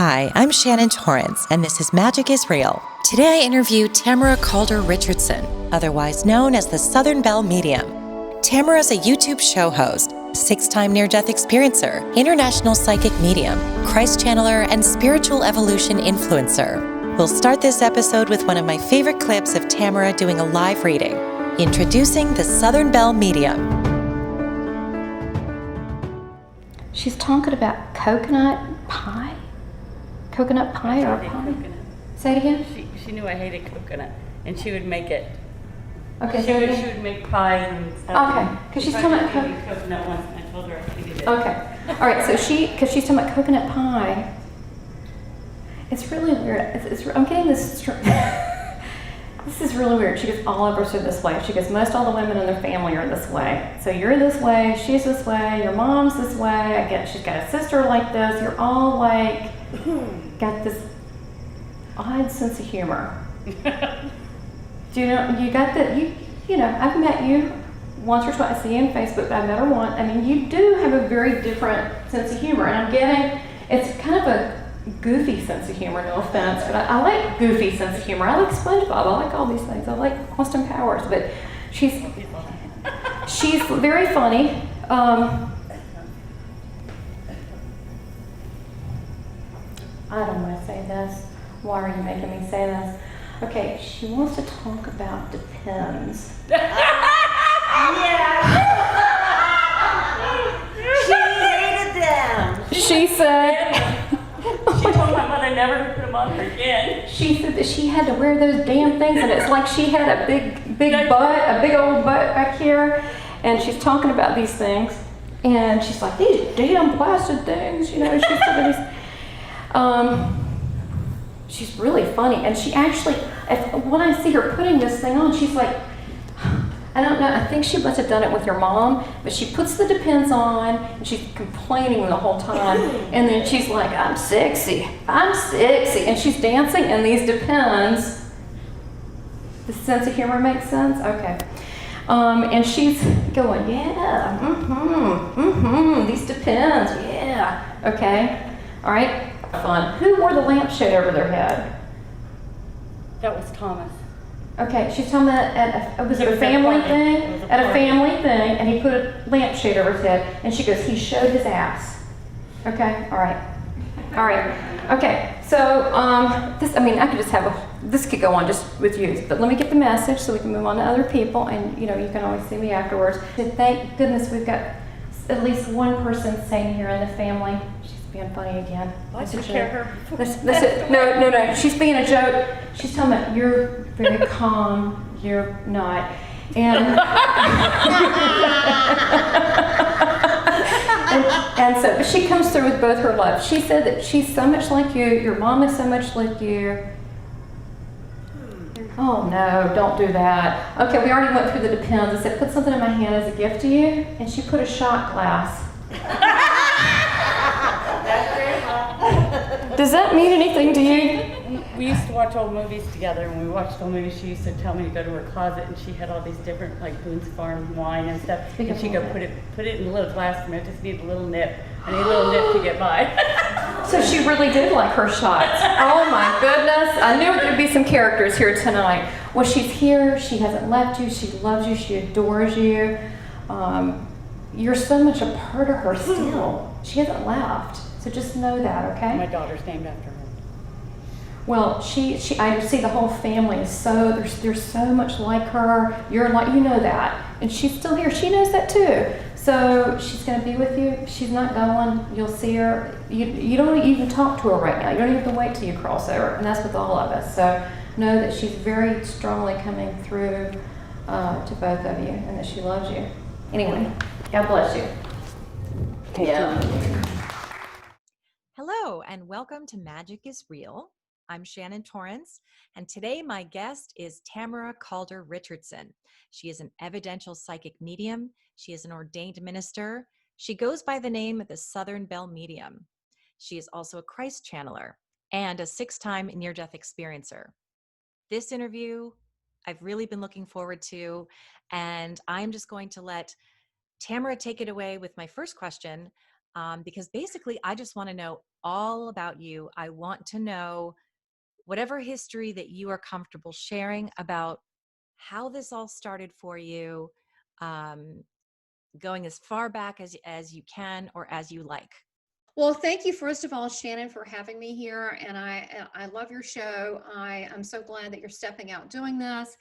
Hi, I'm Shannon Torrance, and this is Magic is Real. Today I interview Tamara Caulder Richardson, otherwise known as the Southern Belle Medium. Tamara is a YouTube show host, 6-time near-death experiencer, international psychic medium, Christ channeler, and spiritual evolution influencer. We'll start this episode with one of my favorite clips of Tamara doing a live reading, introducing the Southern Belle Medium. She's talking about coconut pie? Coconut pie or pie? Coconut. Say it again? She knew I hated coconut, and she would make it. Okay, She would make pies and stuff. Okay, because she's talking about coconut once, and I told her I hated it. Okay, all right. So because she's talking about coconut pie. It's really weird. I'm getting this. This is really weird. She goes, all of us are this way. She goes, most all the women in their family are this way. So you're this way, she's this way, your mom's this way. She's got a sister like this. You're all like, got this odd sense of humor. Do you know, you got that, you know, I've met you once or twice. I see you on Facebook, but I've met her once. I mean, you do have a very different sense of humor. And I'm getting, it's kind of a goofy sense of humor, no offense, but I like goofy sense of humor. I like SpongeBob, I like all these things. I like Austin Powers, but she's very funny. I don't want to say this. Why are you making me say this? Okay, she wants to talk about depends. Yeah. She hated them. She said. She told my mother never to put them on her again. She said that she had to wear those damn things, and it's like she had a big butt, a big old butt back here, and she's talking about these things, and she's like, these damn plastic things, you know. She's talking these. She's really funny, and she actually, when I see her putting this thing on, she's like, I don't know, I think she must have done it with your mom, but she puts the Depends on, and she's complaining the whole time, and then she's like, I'm sexy, and she's dancing in these Depends. The sense of humor makes sense? Okay. And she's going, yeah, these Depends, yeah, okay, all right, fun. Who wore the lampshade over their head? That was Thomas. Okay, she's talking about a family thing? At a family thing, and he put a lampshade over his head, and she goes, he showed his ass. Okay, all right. Okay, so this, I mean, I could just this could go on just with you, but let me get the message so we can move on to other people, and you know, you can always see me afterwards. Thank goodness we've got at least one person sane here in the family. She's being funny again. I took care of her. No, she's being a joke. She's talking about you're very calm, you're not. And and so, but she comes through with both her love. She said that she's so much like you, your mom is so much like you. Oh no, don't do that. Okay, we already went through the Depends. I said, put something in my hand as a gift to you, and she put a shot glass. Does that mean anything to you? We used to watch old movies together, and when we watched old movies, she used to tell me to go to her closet, and she had all these different, like, Boone's Farm wine and stuff, and she'd go put it in a little glass for me. I just need a little nip. I need a little nip to get by. So she really did like her shots. Oh my goodness. I knew there'd be some characters here tonight. Well, she's here. She hasn't left you. She loves you. She adores you. You're so much a part of her still. She hasn't left. So just know that, okay? My daughter's named after her. Well, I see the whole family is so, they're so much like her. You're like, you know that. And she's still here. She knows that too. So she's going to be with you. She's not going. You'll see her. You don't even talk to her right now. You don't even have to wait till you cross over. And that's with all of us. So know that she's very strongly coming through to both of you, and that she loves you. Anyway, God bless you. Yeah. Hello, and welcome to Magic is Real. I'm Shannon Torrance, and today my guest is Tamara Caulder Richardson. She is an evidential psychic medium. She is an ordained minister. She goes by the name of the Southern Belle Medium. She is also a Christ channeler and a 6-time near-death experiencer. This interview I've really been looking forward to, and I'm just going to let Tamara take it away with my first question, because basically I just want to know all about you. I want to know whatever history that you are comfortable sharing about how this all started for you, um, going as far back as you can or as you like. Well, thank you, first of all, Shannon, for having me here. And I love your show. I'm so glad that you're stepping out doing this.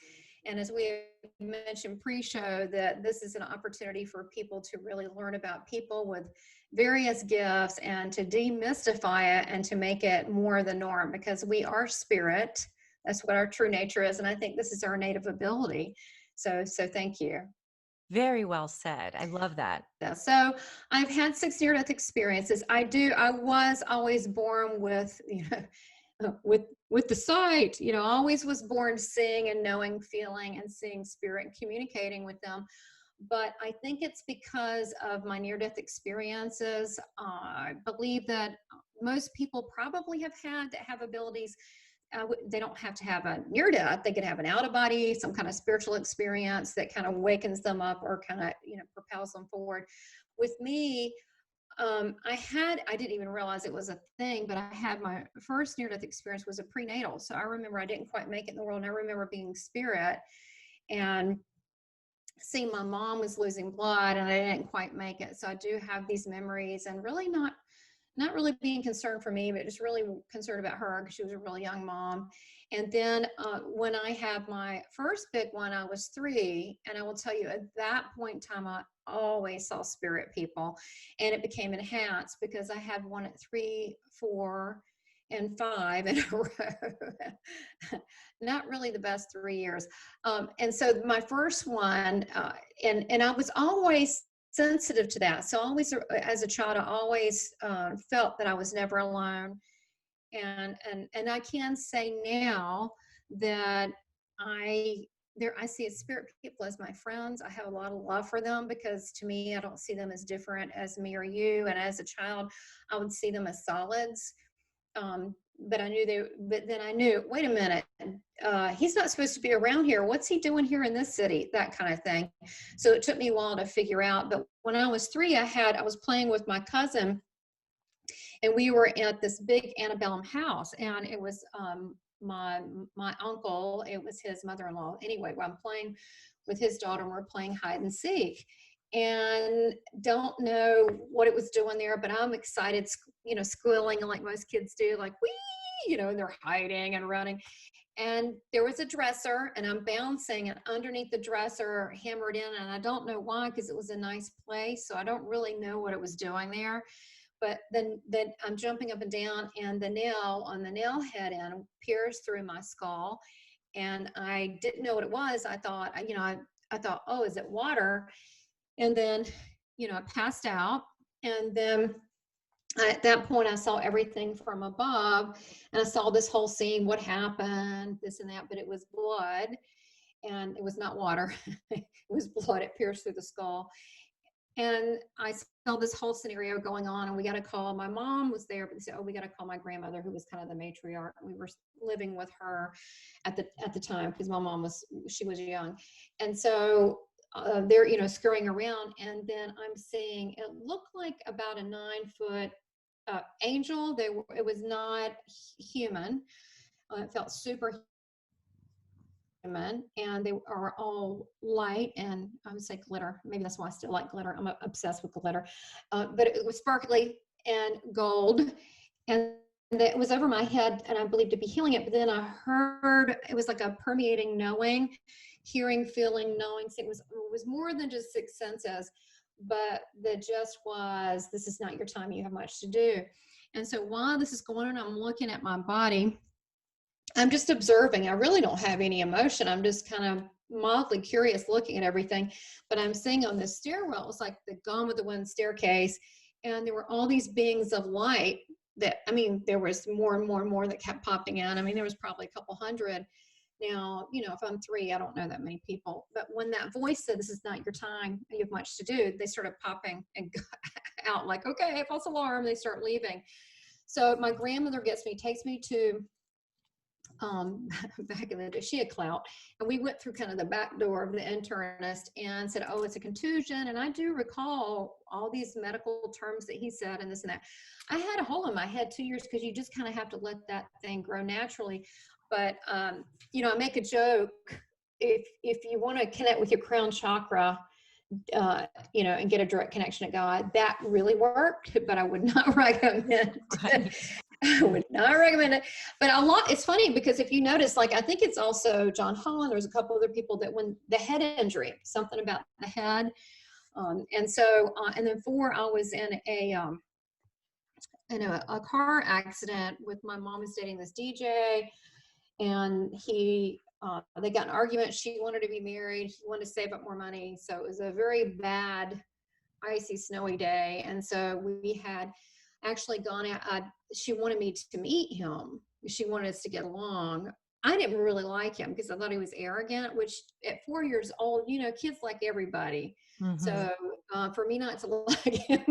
And as we mentioned pre-show, that this is an opportunity for people to really learn about people with various gifts and to demystify it and to make it more the norm, because we are spirit. That's what our true nature is. And I think this is our native ability. So thank you. Very well said. I love that. So I've had 6 near-death experiences. I was always born with, with the sight, always was born seeing and knowing, feeling and seeing spirit and communicating with them. But I think it's because of my near-death experiences. I believe that most people probably have abilities. They don't have to have a near death. They could have an out of body, some kind of spiritual experience that kind of wakens them up or kind of, propels them forward. With me, I didn't even realize it was a thing, but I had my first near death experience was a prenatal. So I remember I didn't quite make it in the world. And I remember being spirit and seeing my mom was losing blood and I didn't quite make it. So I do have these memories, and really not really being concerned for me, but just really concerned about her because she was a really young mom. And then when I had my first big one, I was 3. And I will tell you, at that point in time, I always saw spirit people. And it became enhanced because I had one at 3, 4, and 5 in a row. Not really the best 3 years. And so my first one, and I was always sensitive to that. So always, as a child, I always felt that I was never alone. And I can say now that I see spirit people as my friends. I have a lot of love for them because to me, I don't see them as different as me or you. And as a child, I would see them as solids. But then I knew, wait a minute, he's not supposed to be around here. What's he doing here in this city? That kind of thing. So it took me a while to figure out. But when I was 3, I was playing with my cousin, and we were at this big antebellum house, and it was my uncle. It was his mother-in-law. Anyway, I'm playing with his daughter, and we're playing hide and seek. And don't know what it was doing there, but I'm excited, squealing like most kids do, like, wee, and they're hiding and running. And there was a dresser, and I'm bouncing, and underneath the dresser, hammered in, and I don't know why, because it was a nice place, so I don't really know what it was doing there. But then I'm jumping up and down, and the nail on the nail head end pierced through my skull, and I didn't know what it was. I thought, I thought, oh, is it water? And then, I passed out. And then at that point, I saw everything from above, and I saw this whole scene, what happened, this and that, but it was blood, and it was not water. It was blood. It pierced through the skull. And I saw this whole scenario going on, and we got to call, my mom was there, but they said, oh, we got to call my grandmother, who was kind of the matriarch. We were living with her at the time, because my mom was young. And so they're, scurrying around, and then I'm seeing, it looked like about a 9-foot angel. It was not human. It felt super human, and they are all light, and I would say glitter. Maybe that's why I still like glitter. I'm obsessed with glitter. But it was sparkly and gold, and it was over my head, and I believed to be healing it. But then I heard, it was like a permeating knowing, hearing, feeling, knowing. So it was more than just 6 senses, but the just was, this is not your time. You have much to do. And so while this is going on, I'm looking at my body. I'm just observing. I really don't have any emotion. I'm just kind of mildly curious looking at everything. But I'm seeing on this stairwell, it was like the Gone with the Wind staircase. And there were all these beings of light that, there was more and more and more that kept popping in. There was probably a couple hundred. Now, if I'm 3, I don't know that many people. But when that voice said, this is not your time, you have much to do, they started popping and out like, okay, false alarm. They start leaving. So my grandmother takes me to back in the day, she had clout, and we went through kind of the back door of the internist and said, oh, it's a contusion. And I do recall all these medical terms that he said and this and that. I had a hole in my head 2 years because you just kind of have to let that thing grow naturally. But, you know, I make a joke, if you want to connect with your crown chakra, you know, and get a direct connection to God, that really worked, but I would not recommend it. I would not recommend it. But a lot, it's funny because if you notice, like, I think it's also John Holland, there's a couple other people that when the head injury, something about the head. And so, and then I was in a car accident with my mom was dating this DJ, and they got in an argument. She wanted to be married. He wanted to save up more money. So it was a very bad, icy, snowy day. And so we had actually gone out. She wanted me to meet him. She wanted us to get along. I didn't really like him because I thought he was arrogant, which at 4 years old, you know, kids like everybody. Mm-hmm. So for me not to like him,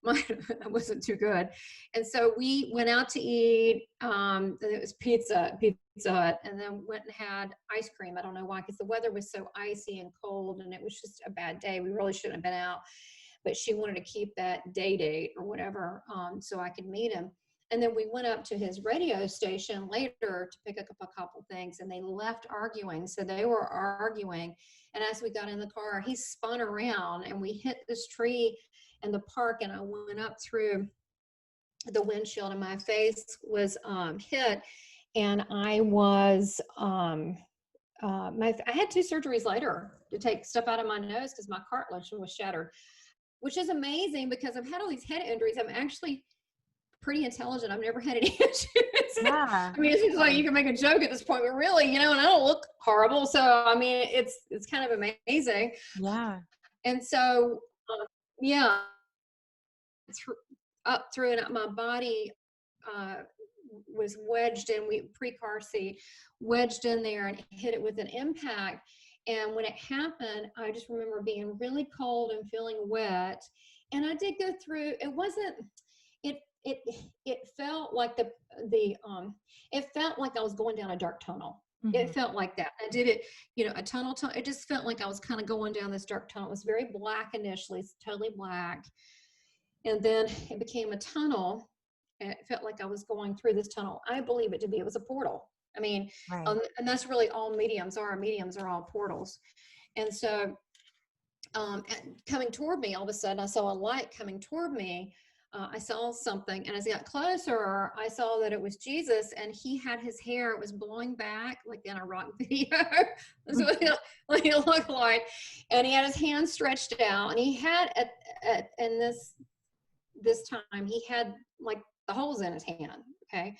that wasn't too good. And so we went out to eat. And it was Pizza Hut, and then went and had ice cream. I don't know why, because the weather was so icy and cold, and it was just a bad day. We really shouldn't have been out. But she wanted to keep that date or whatever, so I could meet him. And then we went up to his radio station later to pick up a couple things, and they left arguing. So they were arguing. And as we got in the car, he spun around and we hit this tree in the park, and I went up through the windshield and my face was hit. And I was, I had 2 surgeries later to take stuff out of my nose because my cartilage was shattered, which is amazing because I've had all these head injuries. I'm actually pretty intelligent. I've never had any issues. Yeah. I mean, it seems like you can make a joke at this point, but really, you know, and I don't look horrible. So, I mean, it's kind of amazing. Yeah. And so, yeah, up through and up my body was wedged in, pre-car seat, wedged in there and hit it with an impact. And when it happened, I just remember being really cold and feeling wet. And I did go through, it felt like it felt like I was going down a dark tunnel. Mm-hmm. It felt like that. I did it, you know, a tunnel. It just felt like I was kind of going down this dark tunnel. It was very black initially. It's totally black. And then it became a tunnel. And it felt like I was going through this tunnel. I believe it to be, it was a portal. I mean, Right. And that's really all mediums are. Mediums are all portals. And so coming toward me, all of a sudden I saw a light coming toward me. I saw something, and as I got closer, I saw that it was Jesus, and he had his hair, it was blowing back like in a rock video. That's what he looked like. And he had his hand stretched out, and he had and this time he had like the holes in his hand. Okay.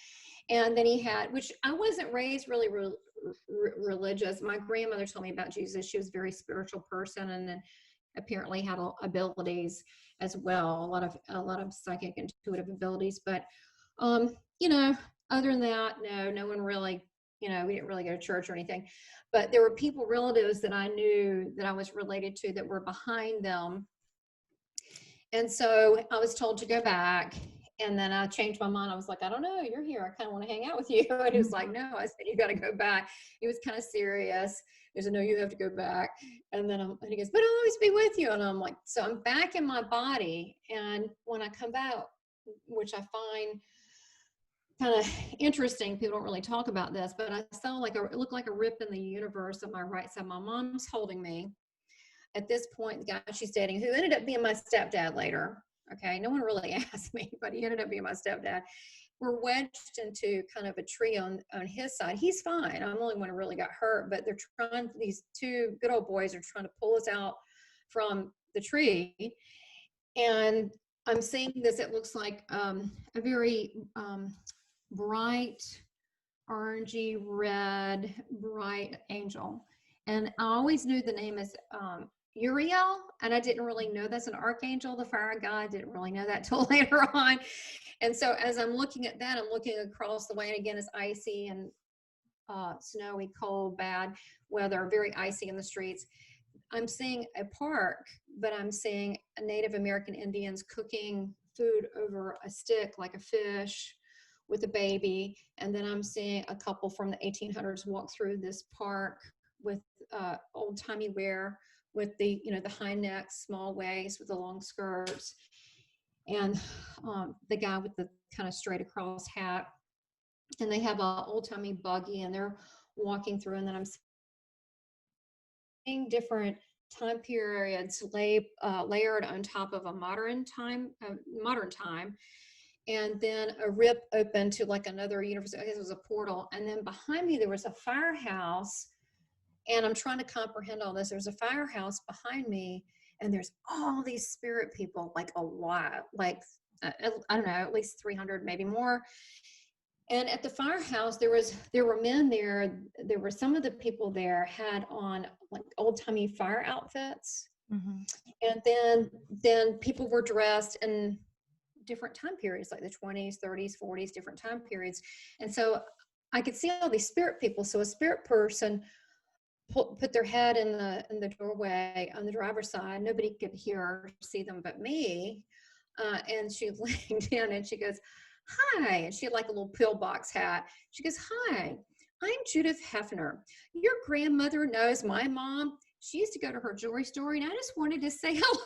And then he had, which I wasn't raised really religious. My grandmother told me about Jesus. She was a very spiritual person, and then apparently had abilities as well, a lot of psychic intuitive abilities. But you know, other than that, no one really, you know, we didn't really go to church or anything. But there were relatives that I knew that I was related to that were behind them. And so I was told to go back. And then I changed my mind. I was like, I don't know, you're here. I kind of want to hang out with you. And he was like, no. I said, you got to go back. He was kind of serious. He said, no, you have to go back. And then and he goes, but I'll always be with you. And I'm like, so I'm back in my body. And when I come back, which I find kind of interesting, people don't really talk about this, but I saw it looked like a rip in the universe on my right side. My mom's holding me. At this point, the guy she's dating, who ended up being my stepdad later, okay, no one really asked me, but he ended up being my stepdad. We're wedged into kind of a tree on his side. He's fine. I'm the only one who really got hurt, but these 2 good old boys are trying to pull us out from the tree. And I'm seeing this, it looks like a very bright, orangey red, bright angel. And I always knew the name is Uriel, and I didn't really know that's an archangel, the fire of God. Didn't really know that till later on. And so as I'm looking at that, I'm looking across the way, and again, it's icy and snowy, cold, bad weather, very icy in the streets. I'm seeing a park, but I'm seeing Native American Indians cooking food over a stick, like a fish with a baby. And then I'm seeing a couple from the 1800s walk through this park with old timey wear, with the, the high necks, small waist, with the long skirts, and the guy with the kind of straight across hat. And they have a old timey buggy, and they're walking through. And then I'm seeing different time periods layered on top of a modern time, and then a rip open to like another universe. I guess it was a portal. And then behind me there was a firehouse, and I'm trying to comprehend all this. There's a firehouse behind me, and there's all these spirit people, like a lot, like I don't know, at least 300, maybe more. And at the firehouse, there were men there. There were some of the people there had on like old timey fire outfits, and then people were dressed in different time periods, like the 20s, 30s, 40s, different time periods. And so I could see all these spirit people. So a spirit person put their head in the doorway on the driver's side. Nobody could hear or see them but me. And she leaned in and she goes, "Hi." And she had like a little pillbox hat. She goes, "Hi, I'm Judith Hefner. Your grandmother knows my mom. She used to go to her jewelry store, and I just wanted to say hello."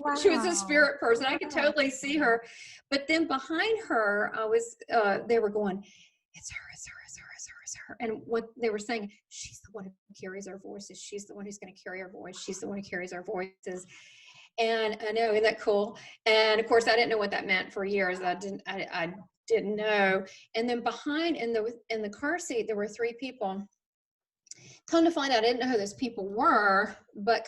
Wow. She was a spirit person. I could totally see her. But then behind her, they were going, "It's her, it's her, it's her, it's her, it's her." And what they were saying, "She's the one who carries our voices. She's the one who's going to carry our voice. She's the one who carries our voices." And I know, isn't that cool? And of course, I didn't know what that meant for years. I didn't know. And then behind in the car seat, there were 3 people. Come to find out, I didn't know who those people were, but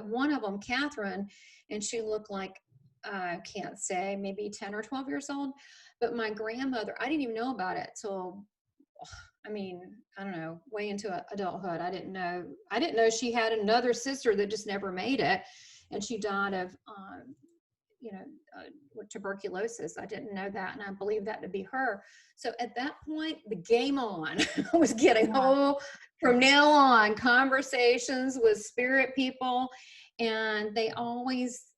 one of them, Catherine, and she looked like, I can't say, maybe 10 or 12 years old. But my grandmother, I didn't even know about it till, I don't know, way into adulthood. I didn't know she had another sister that just never made it. And she died of, with tuberculosis. I didn't know that, and I believe that to be her. So at that point, the game on. I was getting from now on, conversations with spirit people, and they always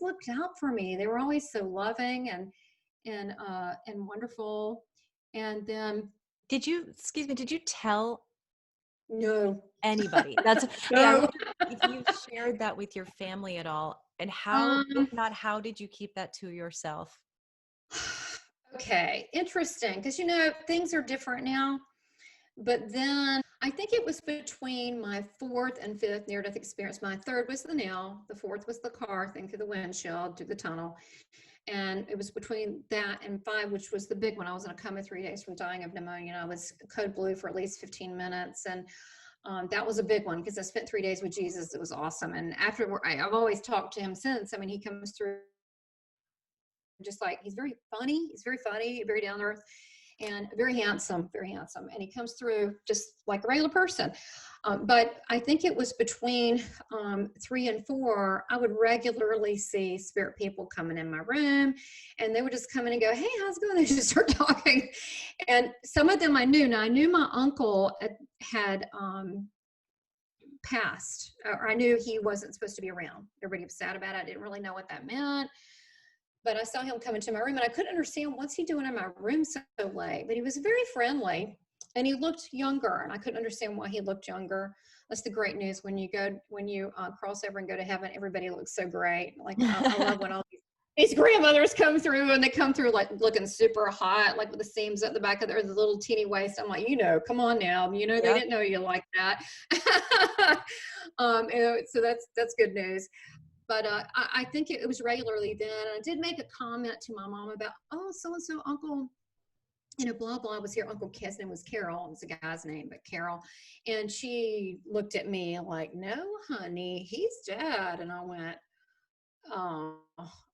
looked out for me. They were always so loving and wonderful. And then, Did you tell no, anybody? That's no. I wonder if you shared that with your family at all, and how, if not, how did you keep that to yourself? Okay, interesting, because things are different now. But then I think it was between my 4th and 5th near-death experience. My 3rd was the nail. The 4th was the car thing through the windshield, through the tunnel. And it was between that and 5, which was the big one. I was in a coma 3 days from dying of pneumonia. And I was code blue for at least 15 minutes. And that was a big one because I spent 3 days with Jesus. It was awesome. And after, I've always talked to him since. I mean, he comes through just like, he's very funny, very down to earth, and very handsome. And he comes through just like a regular person. But I think it was between 3 and 4, I would regularly see spirit people coming in my room, and they would just come in and go, "Hey, how's it going?" They just start talking. And some of them I knew. Now, I knew my uncle had passed, or I knew he wasn't supposed to be around. Everybody was sad about it. I didn't really know what that meant. But I saw him come into my room, and I couldn't understand, what's he doing in my room so late? But he was very friendly, and he looked younger, and I couldn't understand why he looked younger. That's the great news. When you cross over and go to heaven, everybody looks so great. Like, I love when all these grandmothers come through, and they come through like looking super hot, like with the seams at the back of their little teeny waist. I'm like, come on now, they didn't know you like that. So that's good news. But I think it was regularly then. And I did make a comment to my mom about, "Oh, so-and-so uncle, blah, blah, was here." Uncle, his name was Carol. It was a guy's name, but Carol. And she looked at me like, "No, honey, he's dead." And I went, "Oh,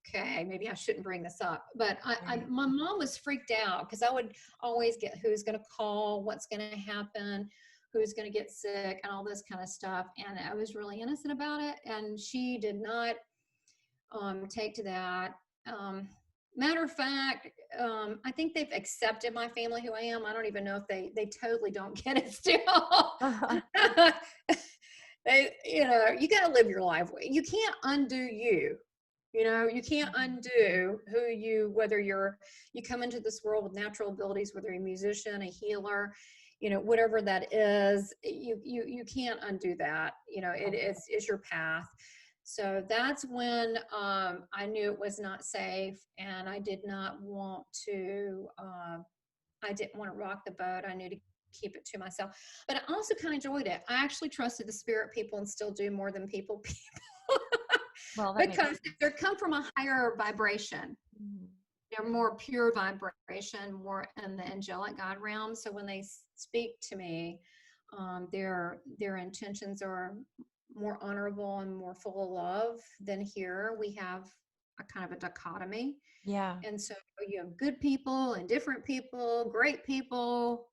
okay, maybe I shouldn't bring this up." But my mom was freaked out because I would always get who's going to call, what's going to happen, who's going to get sick, and all this kind of stuff. And I was really innocent about it. And she did not take to that. Matter of fact, I think they've accepted my family, who I am. I don't even know if they totally don't get it still. You got to live your life. You can't undo you. You know, you can't undo whether you come into this world with natural abilities, whether you're a musician, a healer, whatever that is, you can't undo that. It's your path. So that's when I knew it was not safe, and I didn't want to rock the boat. I knew to keep it to myself, but I also kind of enjoyed it. I actually trusted the spirit people and still do more than people. Well, that Because they come from a higher vibration. They're more pure vibration, more in the angelic God realm. So when they speak to me, their intentions are more honorable and more full of love than here. We have a kind of a dichotomy. Yeah. And so you have good people, indifferent people, great people,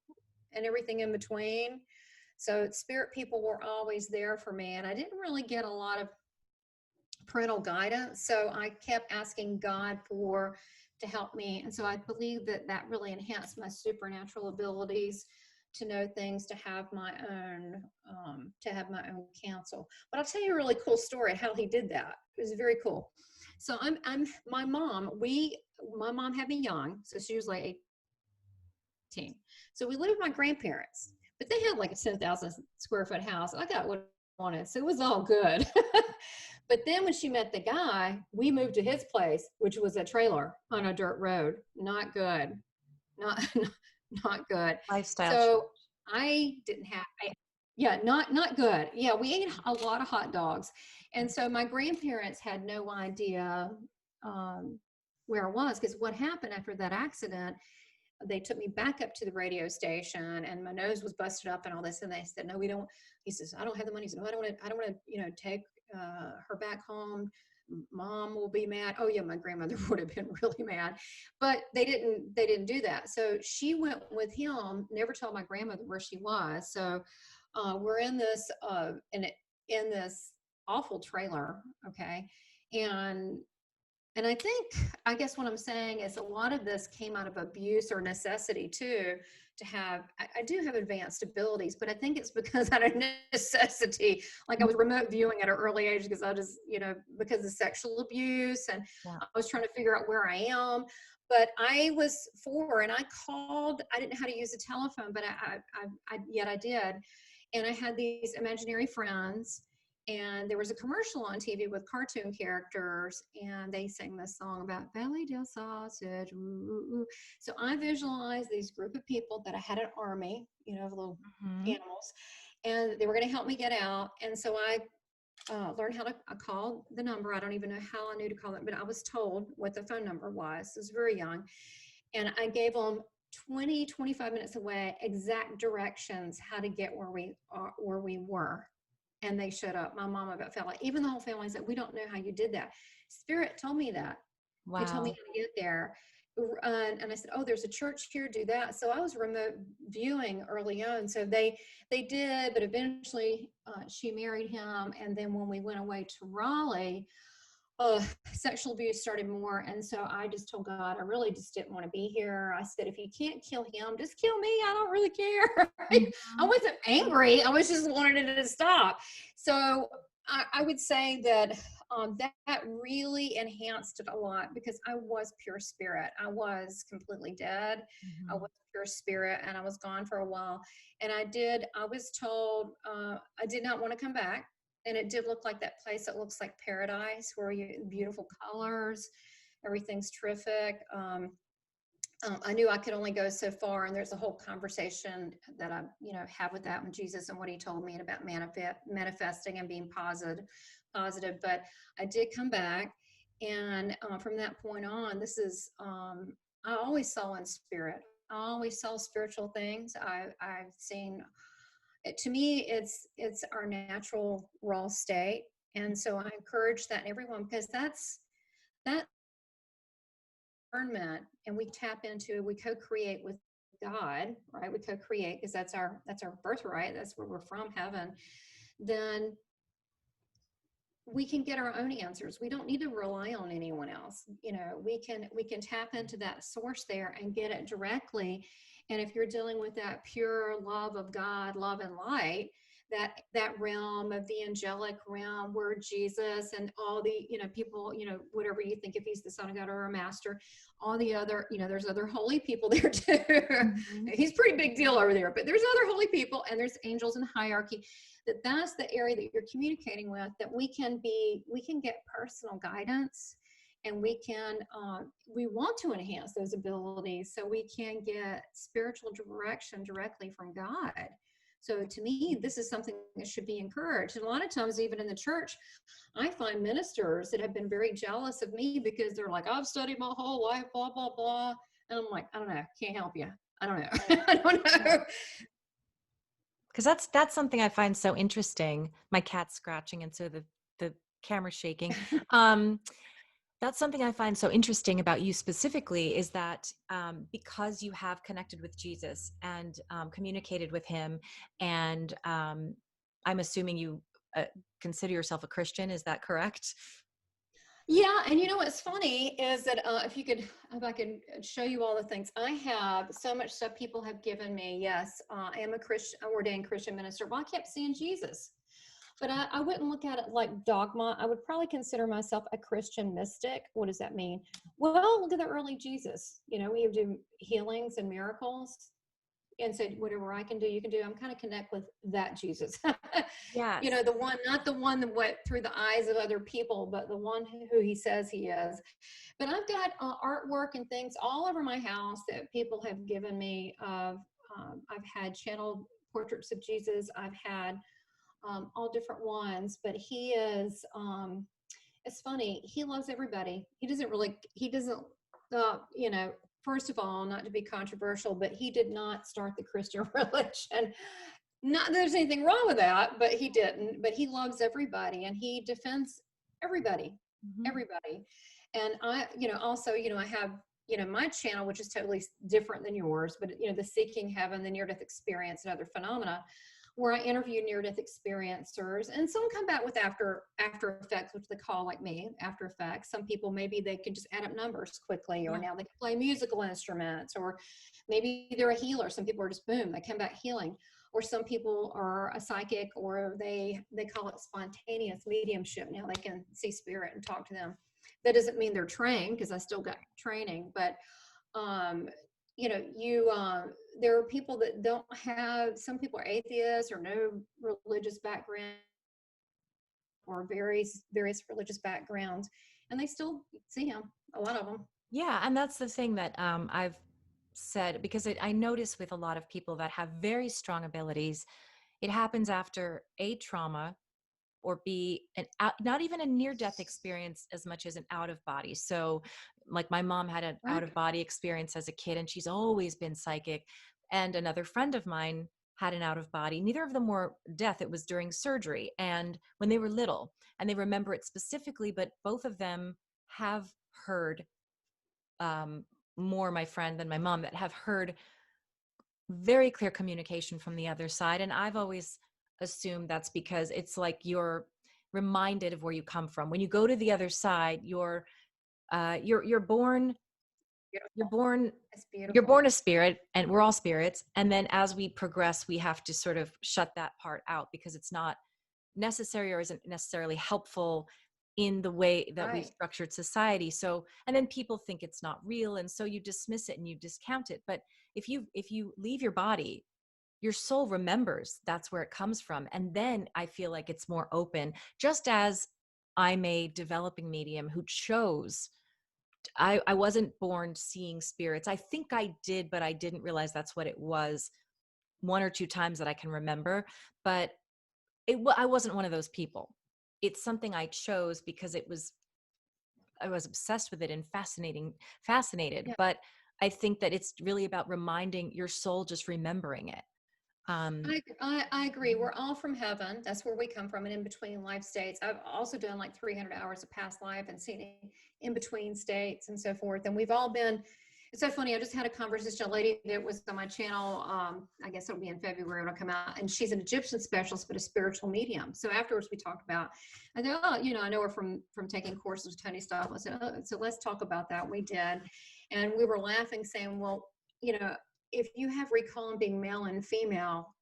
and everything in between. So spirit people were always there for me. And I didn't really get a lot of parental guidance. So I kept asking God to help me. And so I believe that really enhanced my supernatural abilities to know things, to have my own counsel. But I'll tell you a really cool story how he did that. It was very cool. So my mom had me young. So she was like 18. So we lived with my grandparents, but they had like a 10,000 square foot house. I got what I wanted. So it was all good. But then when she met the guy, we moved to his place, which was a trailer on a dirt road. Not good. Not good. Lifestyle. So I didn't have, not good. Yeah, we ate a lot of hot dogs. And so my grandparents had no idea where I was, because what happened after that accident, they took me back up to the radio station, and my nose was busted up and all this. And they said, no, we don't. He says, I don't have the money. He said, no, I don't want to, take her back home. Mom will be mad. Oh yeah, my grandmother would have been really mad, but they didn't do that. So she went with him, never told my grandmother where she was. So we're in this in this awful trailer, okay, and I guess what I'm saying is a lot of this came out of abuse or necessity too, to have, I do have advanced abilities, but I think it's because out of necessity, like I was remote viewing at an early age because I just, because of sexual abuse, and I was trying to figure out where I am. But I was 4 and I didn't know how to use a telephone, but I did. And I had these imaginary friends. And there was a commercial on TV with cartoon characters, and they sang this song about Valley Dale sausage. Ooh, ooh, ooh. So I visualized these group of people that I had an army, of little animals, and they were going to help me get out. And so I learned how to call the number. I don't even know how I knew to call it, but I was told what the phone number was. I was very young. And I gave them 25 minutes away, exact directions how to get where we were. And they showed up. My mom about felt like, even the whole family said, we don't know how you did that. Spirit told me that. Wow. They told me how to get there. And I said, oh, there's a church here, do that. So I was remote viewing early on. So they did, but eventually she married him. And then when we went away to Raleigh, sexual abuse started more. And so I just told God, I really just didn't want to be here. I said, if you can't kill him, just kill me. I don't really care. I wasn't angry. I was just wanting it to stop. So I would say that that really enhanced it a lot, because I was pure spirit. I was completely dead. I was pure spirit, and I was gone for a while. And I was told I did not want to come back. And it did look like that place that looks like paradise, where beautiful colors, everything's terrific. I knew I could only go so far, and there's a whole conversation that I, have with that with Jesus and what he told me and about manifesting and being positive. But I did come back, and from that point on, this is I always saw in spirit. I always saw spiritual things. I've seen. To me, it's our natural raw state, and so I encourage that in everyone, because that's discernment, and we tap into, we co-create with God, right? We co-create because that's our birthright. That's where we're from, heaven. Then we can get our own answers. We don't need to rely on anyone else. We can tap into that source there and get it directly. And if you're dealing with that pure love of God, love and light, that realm of the angelic realm where Jesus and all the, people, whatever you think, if he's the son of God or a master, all the other, there's other holy people there too. Mhm. He's a pretty big deal over there, but there's other holy people and there's angels in hierarchy. That's the area that you're communicating with, that we can get personal guidance, and we want to enhance those abilities so we can get spiritual direction directly from God. So to me, this is something that should be encouraged. And a lot of times, even in the church, I find ministers that have been very jealous of me because they're like, I've studied my whole life, blah, blah, blah. And I'm like, I don't know, can't help you. I don't know. I don't know. Because that's something I find so interesting. My cat's scratching, and so the camera's shaking. That's something I find so interesting about you specifically, is that because you have connected with Jesus and communicated with him, and I'm assuming you consider yourself a Christian. Is that correct? Yeah, and what's funny is that if I could show you all the things I have, so much stuff people have given me. Yes, I am a Christian, ordained Christian minister. Well, I kept seeing Jesus, but I wouldn't look at it like dogma. I would probably consider myself a Christian mystic. What does that mean? Well, look at the early Jesus. We do healings and miracles, and said, whatever I can do, you can do. I'm kind of connect with that Jesus. Yes. The one, not the one that went through the eyes of other people, but the one who he says he is. But I've got artwork and things all over my house that people have given me. I've had channeled portraits of Jesus. I've had all different ones, but he is, it's funny. He loves everybody. He doesn't, first of all, not to be controversial, but he did not start the Christian religion. Not that there's anything wrong with that, but he didn't. But he loves everybody, and he defends everybody, Mhm. everybody. And also, I have, my channel, which is totally different than yours, but the Seeking Heaven, the near-death experience, and other phenomena, where I interview near-death experiencers, and some come back with after effects, which they call, like me, after effects. Some people, maybe they can just add up numbers quickly, or Yeah. now they can play musical instruments, or maybe they're a healer. Some people are just, boom, they come back healing. Or some people are a psychic, or they call it spontaneous mediumship. Now they can see spirit and talk to them. That doesn't mean they're trained, because I still got training, but there are people that don't have, some people are atheists or no religious background, or various religious backgrounds, and they still see him, a lot of them. Yeah, and that's the thing that I've said, because I notice with a lot of people that have very strong abilities, it happens after a trauma, or B, not even a near-death experience as much as an out-of-body. So like my mom had an Right. out-of-body experience as a kid, and she's always been psychic. And another friend of mine had an out-of-body. Neither of them were death. It was during surgery and when they were little, and they remember it specifically, but both of them have heard, um, more my friend than my mom, that have heard very clear communication from the other side. And I've always assumed that's because it's like you're reminded of where you come from. When you go to the other side, you're born you're Beautiful. born It's you're beautiful. born a spirit, and we're all spirits. And then as we progress, we have to sort of shut that part out, because it's not necessary, or isn't necessarily helpful in the way that we've Right. structured society. So, and then people think it's not real, and so you dismiss it and you discount it. But if you leave your body, your soul remembers that's where it comes from, and then I feel like it's more open. Just as I'm a developing medium who chose, I wasn't born seeing spirits. I think I did, but I didn't realize that's what it was, one or two times that I can remember. But I wasn't one of those people. It's something I chose because I was obsessed with it and fascinated. Yeah. But I think that it's really about reminding your soul, just remembering it. Um, I agree. We're all from heaven. That's where we come from, and in between life states. I've also done like 300 hours of past life and seen in between states and so forth. And we've all been, it's so funny. I just had a conversation, a lady that was on my channel. I guess it'll be in February when it'll come out. And she's an Egyptian specialist, but a spiritual medium. So afterwards we talked about, I go, oh, I know her from taking courses with Tony Stoffel. I said, oh, so let's talk about that. We did. And we were laughing, saying, well, if you have recall in being male and female,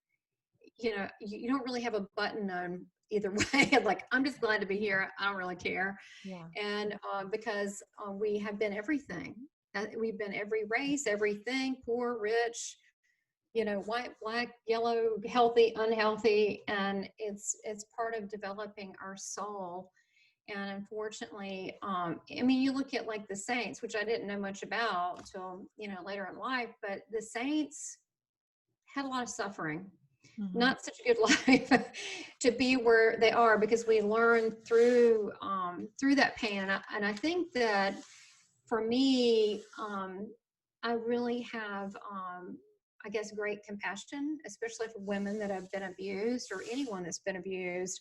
you don't really have a button on either way. Like, I'm just glad to be here. I don't really care. Yeah. And because we have been everything. We've been every race, everything, poor, rich, white, black, yellow, healthy, unhealthy. And it's part of developing our soul. And unfortunately, you look at like the saints, which I didn't know much about until, later in life, but the saints had a lot of suffering, not such a good life to be where they are, because we learn through that pain. And I think that for me, I really have, I guess, great compassion, especially for women that have been abused, or anyone that's been abused.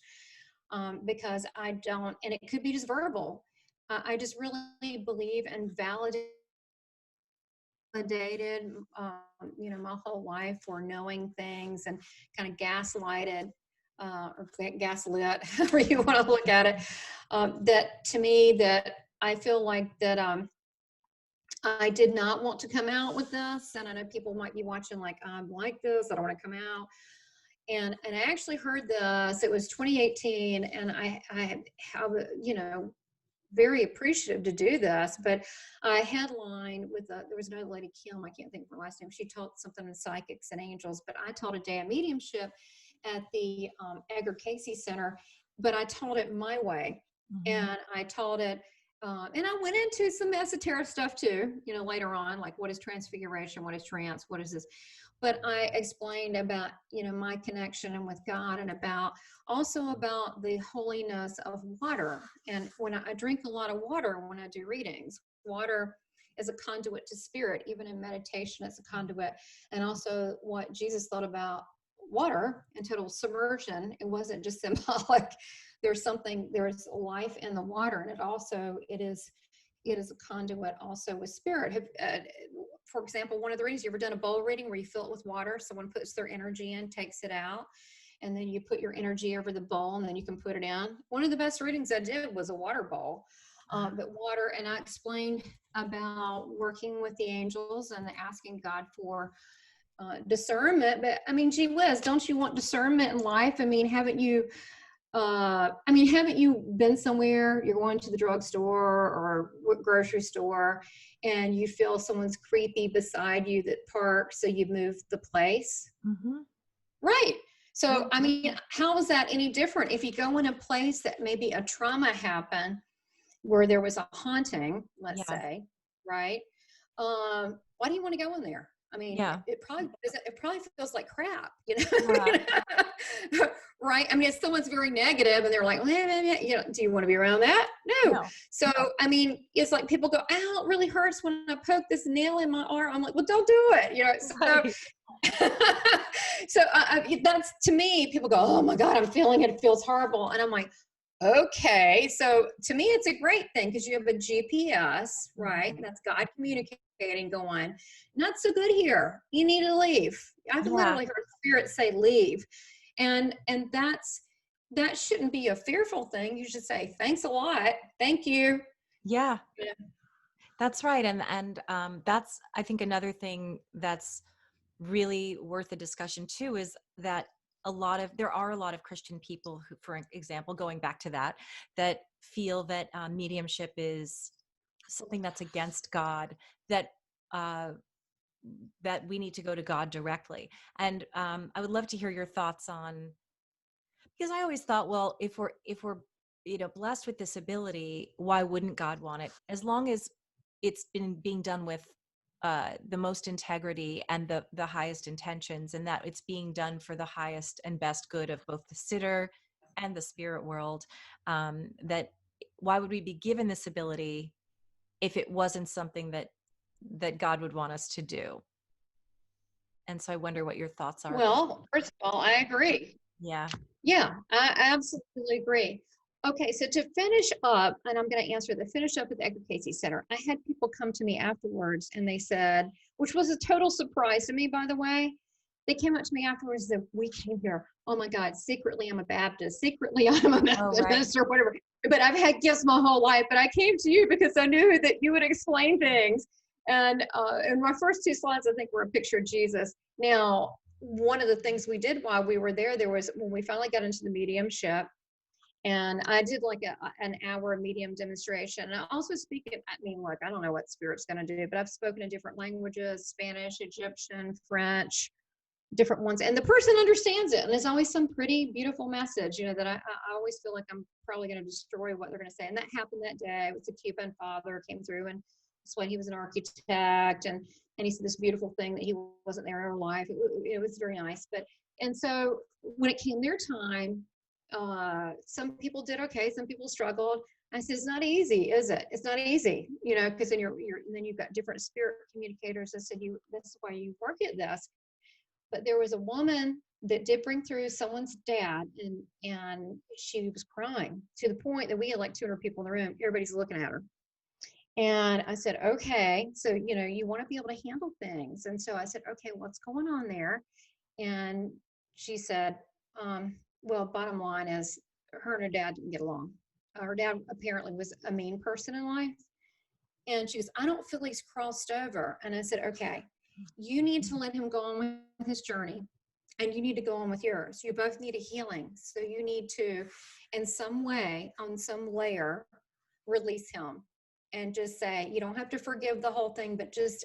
Because I don't, and it could be just verbal. I just really believe and validated, my whole life for knowing things, and kind of gaslighted, or gaslit, however you want to look at it. That to me, that I feel like that I did not want to come out with this. And I know people might be watching like, I'm like this, I don't want to come out. And I actually heard this, it was 2018, and I have, very appreciative to do this, but I headlined with there was another lady, Kim, I can't think of her last name. She taught something in psychics and angels, but I taught a day of mediumship at the Edgar Casey Center, but I taught it my way. And I taught it, and I went into some esoteric stuff too, later on, like what is transfiguration, what is trance, what is this? But I explained about, my connection and with God, and also about the holiness of water. And when I drink a lot of water, when I do readings, water is a conduit to spirit. Even in meditation, it's a conduit. And also what Jesus thought about water and total submersion, it wasn't just symbolic. There's life in the water, and it is a conduit also with spirit. For example, one of the readings, you ever done a bowl reading where you fill it with water? Someone puts their energy in, takes it out, and then you put your energy over the bowl, and then you can put it in. One of the best readings I did was a water bowl. But water, and I explained about working with the angels and asking God for discernment. But gee whiz, don't you want discernment in life? Haven't you been somewhere, you're going to the drugstore or grocery store, and you feel someone's creepy beside you that parks, so you move the place? Right. So, how is that any different? If you go in a place that maybe a trauma happened, where there was a haunting, let's say, right? Why do you want to go in there? It probably feels like crap, right? If someone's very negative and they're like, do you want to be around that? No. So, it's like people go, ow, it really hurts when I poke this nail in my arm. I'm like, well, don't do it. So that's, to me, people go, oh my God, I'm feeling it. It feels horrible. And I'm like, okay. So to me, it's a great thing, because you have a GPS, right? That's God communicating, going, not so good here. You need to leave. I've literally heard spirit say, leave. And that shouldn't be a fearful thing. You should say, thanks a lot. Thank you. Yeah. That's right. And that's, I think, another thing that's really worth a discussion too, is that there are a lot of Christian people who, for example, going back to that feel that mediumship is something that's against God, that we need to go to God directly. And I would love to hear your thoughts on, because I always thought, well, if we're blessed with this ability, why wouldn't God want it? As long as it's been being done with the most integrity and the highest intentions, and that it's being done for the highest and best good of both the sitter and the spirit world, that why would we be given this ability if it wasn't something that God would want us to do? And so I wonder what your thoughts are. Well, first of all, I agree. Yeah, I absolutely agree. Okay, so to finish up, and I'm going to finish up at the Edgar Casey Center. I had people come to me afterwards, and they said, which was a total surprise to me, by the way, they came up to me afterwards that we came here, oh my God, secretly I'm a Baptist, secretly I'm a Methodist, or whatever. But I've had gifts my whole life, but I came to you because I knew that you would explain things. And in my first two slides, I think, were a picture of Jesus. Now, one of the things we did while we were there, there was when we finally got into the mediumship, and I did like an hour medium demonstration. And I also speak it, I mean, look, I don't know what spirit's going to do, but I've spoken in different languages, Spanish, Egyptian, French, different ones. And the person understands it. And there's always some pretty beautiful message, you know, that I always feel like I'm probably going to destroy what they're going to say. And that happened that day. It was a Cuban father came through, and explained he was an architect. And he said this beautiful thing that he wasn't there in her life. It was very nice. And so when it came their time, some people did okay, some people struggled. I said, it's not easy, is it? It's not easy, you know, because then then you've got different spirit communicators. I said, that's why you work at this. But there was a woman that did bring through someone's dad, and she was crying to the point that we had like 200 people in the room. Everybody's looking at her. And I said, okay, so, you know, you want to be able to handle things. And so I said, okay, what's going on there? And she said, well, bottom line is her and her dad didn't get along. Her dad apparently was a mean person in life. And she goes, I don't feel he's crossed over. And I said, okay, you need to let him go on with his journey, and you need to go on with yours. You both need a healing. So you need to, in some way, on some layer, release him. And just say, you don't have to forgive the whole thing, but just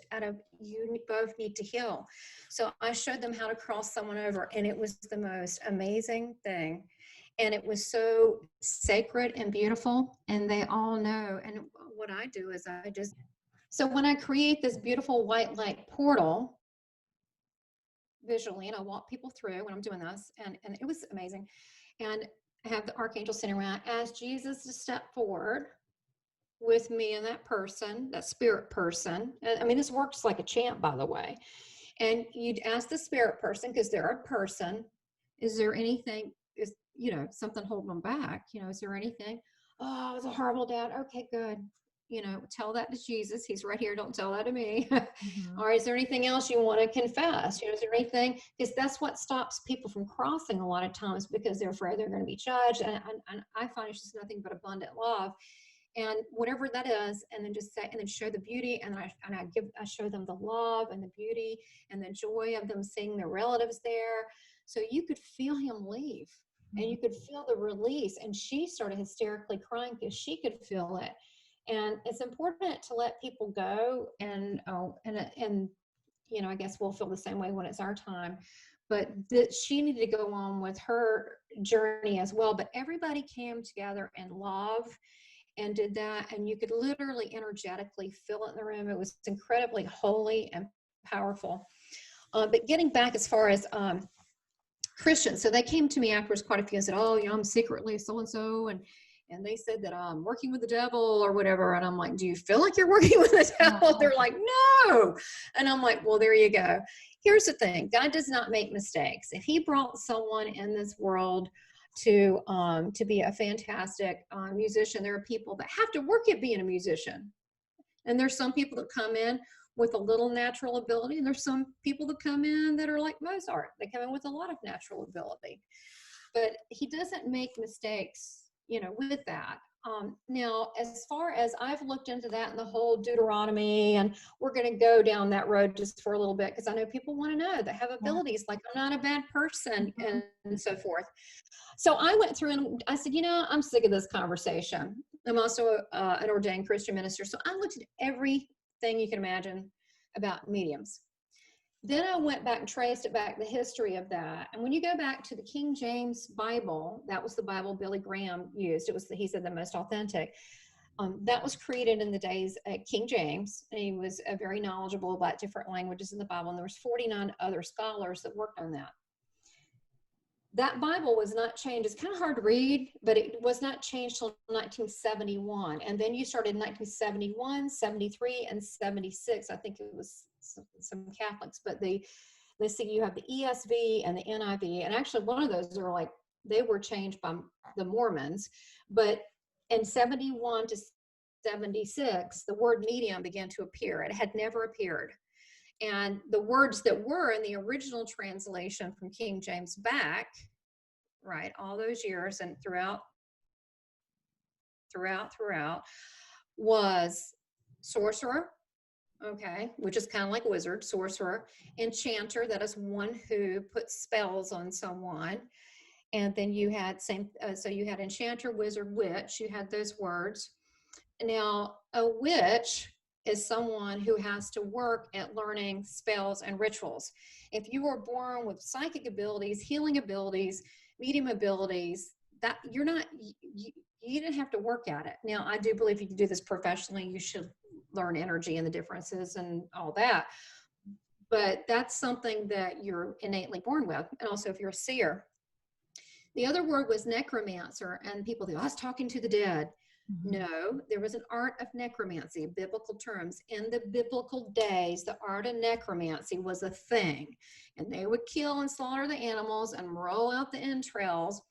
you both need to heal. So I showed them how to cross someone over, and it was the most amazing thing. And it was so sacred and beautiful, and they all know. And what I do is so when I create this beautiful white light portal visually, and I walk people through when I'm doing this, and it was amazing. And I have the archangel sitting around, ask Jesus to step forward with me and that person, that spirit person. I mean, this works like a chant, by the way. And you'd ask the spirit person, because they're a person, is there anything, you know, something holding them back? You know, is there anything? Oh, it was a horrible dad. Okay, good. You know, tell that to Jesus. He's right here. Don't tell that to me. Mm-hmm. Or is there anything else you want to confess? You know, is there anything? Because that's what stops people from crossing a lot of times, because they're afraid they're going to be judged. And I find it's just nothing but abundant love. And whatever that is, and then just say, and then show the beauty, and I show them the love and the beauty and the joy of them seeing their relatives there. So you could feel him leave, and you could feel the release. And she started hysterically crying because she could feel it. And it's important to let people go, and you know, I guess we'll feel the same way when it's our time. But she needed to go on with her journey as well. But everybody came together in love and did that, and you could literally energetically feel it in the room. It was incredibly holy and powerful. But getting back as far as Christians, so they came to me afterwards, quite a few, and said, oh, you know, I'm secretly so-and-so, and they said that I'm working with the devil or whatever. And I'm like, do you feel like you're working with the devil? They're like, no. And I'm like, well, there you go. Here's the thing. God does not make mistakes. If he brought someone in this world to be a fantastic musician, there are people that have to work at being a musician. And there's some people that come in with a little natural ability, and there's some people that come in that are like Mozart. They come in with a lot of natural ability. But he doesn't make mistakes, you know, with that. Now, as far as I've looked into that and the whole Deuteronomy, and we're going to go down that road just for a little bit, because I know people want to know that have abilities, like I'm not a bad person, and so forth. So I went through and I said, you know, I'm sick of this conversation. I'm also an ordained Christian minister. So I looked at everything you can imagine about mediums. Then I went back and traced it back, the history of that. And when you go back to the King James Bible, that was the Bible Billy Graham used. It was, he said, the most authentic. That was created in the days at King James. And he was very knowledgeable about different languages in the Bible. And there was 49 other scholars that worked on that. That Bible was not changed. It's kind of hard to read, but it was not changed till 1971. And then you started in 1971, 73, and 76. I think it was some Catholics, but let's see, you have the ESV and the NIV. And actually one of those are like, they were changed by the Mormons. But in 71 to 76, the word medium began to appear. It had never appeared. And the words that were in the original translation from King James back, right, all those years and throughout, was sorcerer, okay, which is kind of like wizard, sorcerer. Enchanter, that is one who puts spells on someone. And then you had so you had enchanter, wizard, witch. You had those words. Now, a witch is someone who has to work at learning spells and rituals. If you were born with psychic abilities, healing abilities, medium abilities, that you're not, you didn't have to work at it. Now, I do believe if you can do this professionally, you should learn energy and the differences and all that. But that's something that you're innately born with. And also if you're a seer. The other word was necromancer, and people think, I was talking to the dead. No, there was an art of necromancy, biblical terms. In the biblical days, the art of necromancy was a thing. And they would kill and slaughter the animals and roll out the entrails.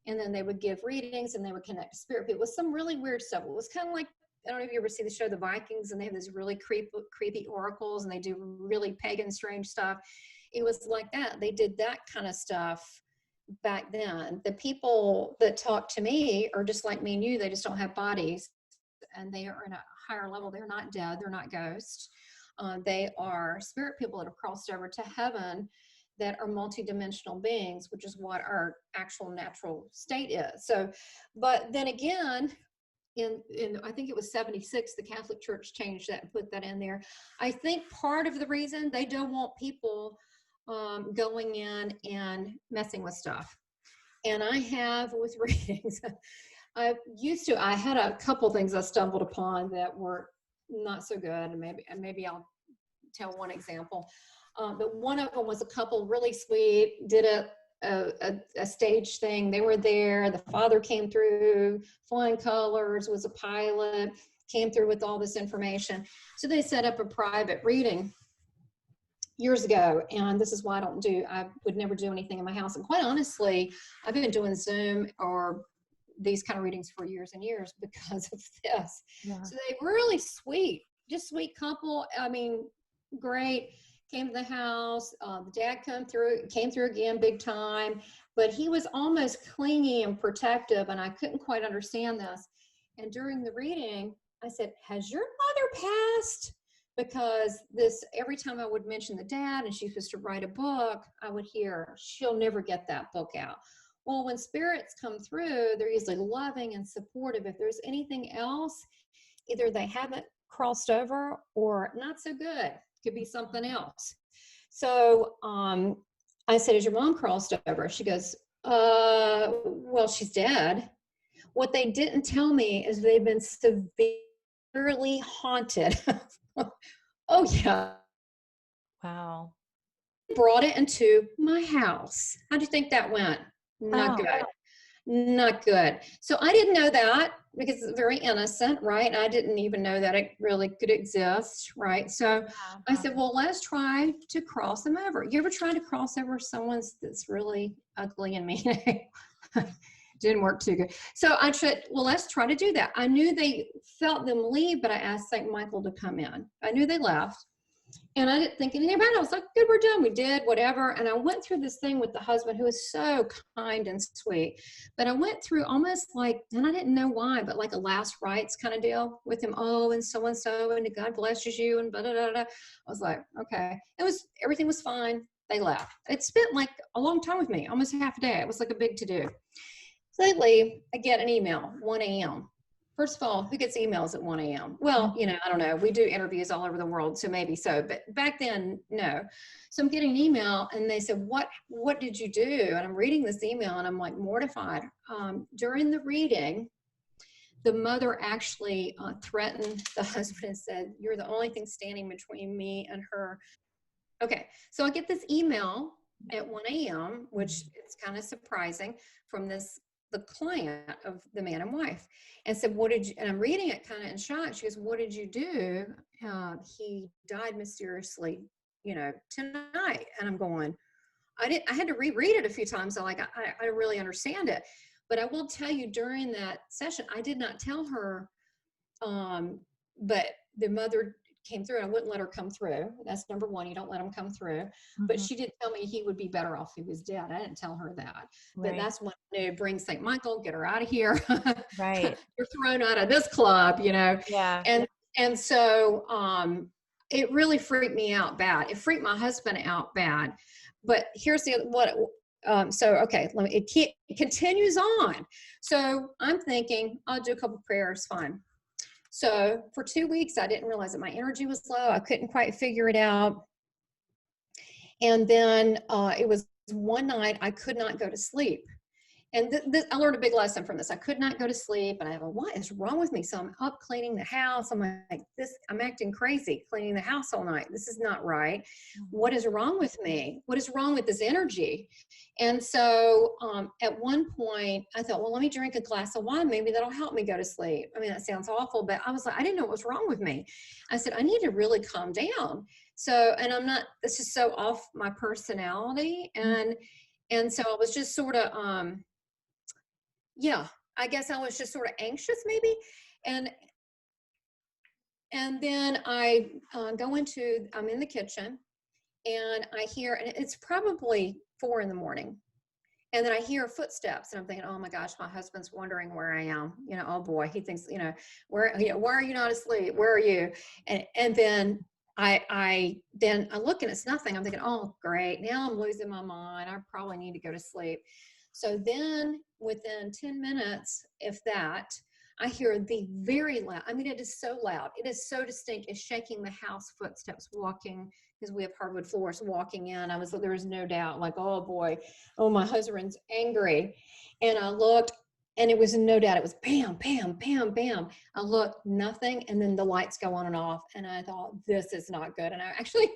And then they would give readings and they would connect to spirit people. It was some really weird stuff. It was kind of like, I don't know if you ever see the show The Vikings, and they have these really creepy oracles and they do really pagan, strange stuff. It was like that. They did that kind of stuff back then. The people that talk to me are just like me and you. They just don't have bodies, and they are in a higher level. They're not dead. They're not ghosts. They are spirit people that have crossed over to heaven, that are multidimensional beings, which is what our actual natural state is. So, but then again, in I think it was 76, the Catholic Church changed that and put that in there. I think part of the reason they don't want people going in and messing with stuff. And I have with readings, I had a couple things I stumbled upon that were not so good, and maybe I'll tell one example. But one of them was a couple really sweet, did a stage thing. They were there. The father came through, flying colors, was a pilot, came through with all this information. So they set up a private reading years ago, and this is why I would never do anything in my house. And quite honestly, I've been doing Zoom or these kind of readings for years and years because of this. Yeah. So they were really sweet, just sweet couple. I mean, great. Came to the house. The dad came through again, big time, but he was almost clingy and protective, and I couldn't quite understand this. And during the reading, I said, "Has your mother passed?" Because every time I would mention the dad and she's supposed to write a book, I would hear, she'll never get that book out. Well, when spirits come through, they're usually loving and supportive. If there's anything else, either they haven't crossed over or not so good. Could be something else. So I said, "Has your mom crossed over?" She goes, well, she's dead. What they didn't tell me is they've been severely haunted. Oh, yeah. Wow. Brought it into my house. How do you think that went? Not good. Not good. So I didn't know that because it's very innocent, right? And I didn't even know that it really could exist, right? So I said, well, let's try to cross them over. You ever try to cross over someone that's really ugly and mean? Didn't work too good. So I said, well, let's try to do that. I knew they felt them leave, but I asked St. Michael to come in. I knew they left. And I didn't think anything about it. I was like, good, we're done. We did whatever. And I went through this thing with the husband who was so kind and sweet. But I went through almost like, and I didn't know why, but like a last rites kind of deal with him. Oh, and so, and God blesses you, and blah, blah, blah, blah. I was like, okay. Everything was fine. They left. It spent like a long time with me, almost half a day. It was like a big to-do. So they leave. I get an email, 1 a.m. First of all, who gets emails at 1 a.m.? Well, I don't know. We do interviews all over the world, so maybe so. But back then, no. So I'm getting an email, and they said, what did you do? And I'm reading this email, and I'm like mortified. During the reading, the mother actually threatened the husband and said, "You're the only thing standing between me and her." Okay, so I get this email at 1 a.m., which is kind of surprising, from the client of the man and wife, and said, and I'm reading it kind of in shock. She goes, "What did you do? He died mysteriously, tonight." And I'm going, I had to reread it a few times. I really understand it. But I will tell you, during that session, I did not tell her, but the mother came through, and I wouldn't let her come through. That's number one. You don't let them come through. Mm-hmm. But she did tell me he would be better off if he was dead. I didn't tell her that. Right. But that's when I knew, bring St. Michael, get her out of here. Right. You're thrown out of this club, Yeah. And so it really freaked me out bad. It freaked my husband out bad. But here's okay, it continues on. So I'm thinking, I'll do a couple prayers, fine. So for 2 weeks, I didn't realize that my energy was low. I couldn't quite figure it out. And then it was one night I could not go to sleep. And I learned a big lesson from this. I could not go to sleep, and I go, what is wrong with me? So I'm up cleaning the house. I'm like, I'm acting crazy cleaning the house all night. This is not right. What is wrong with me? What is wrong with this energy? And so at one point I thought, well, let me drink a glass of wine. Maybe that'll help me go to sleep. I mean, that sounds awful, but I was like, I didn't know what was wrong with me. I said, I need to really calm down. So, and this is so off my personality. And so I was just sort of, I guess I was just sort of anxious maybe. And then I I'm in the kitchen, and I hear, and it's probably 4 a.m. And then I hear footsteps, and I'm thinking, oh my gosh, my husband's wondering where I am. Oh boy, he thinks, why are you not asleep? Where are you? And then I look, and it's nothing. I'm thinking, oh great, now I'm losing my mind. I probably need to go to sleep. So then within 10 minutes, if that, I hear the very loud, I mean, it is so loud. It is so distinct. It's shaking the house, footsteps walking, because we have hardwood floors, walking in. There was no doubt, like, oh boy, my husband's angry. And I looked, and it was no doubt, it was bam, bam, bam, bam. I looked, nothing. And then the lights go on and off. And I thought, this is not good. And I actually,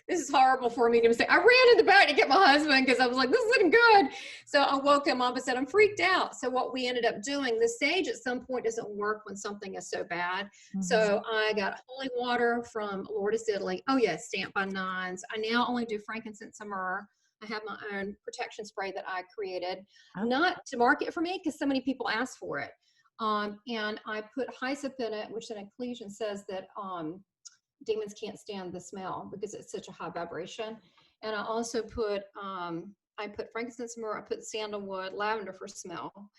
this is horrible for me to say. I ran in the back to get my husband because I was like, this isn't good. So I woke him up and said, I'm freaked out. So what we ended up doing, the sage at some point doesn't work when something is so bad. Mm-hmm. So I got holy water from Lourdes, Italy. Oh yes, stamped by nuns. I now only do frankincense and myrrh. I have my own protection spray that I created, not to market for me because so many people ask for it. And I put hyssop in it, which in Ecclesiastes says that demons can't stand the smell because it's such a high vibration. And I also put frankincense, myrrh, I put sandalwood, lavender for smell,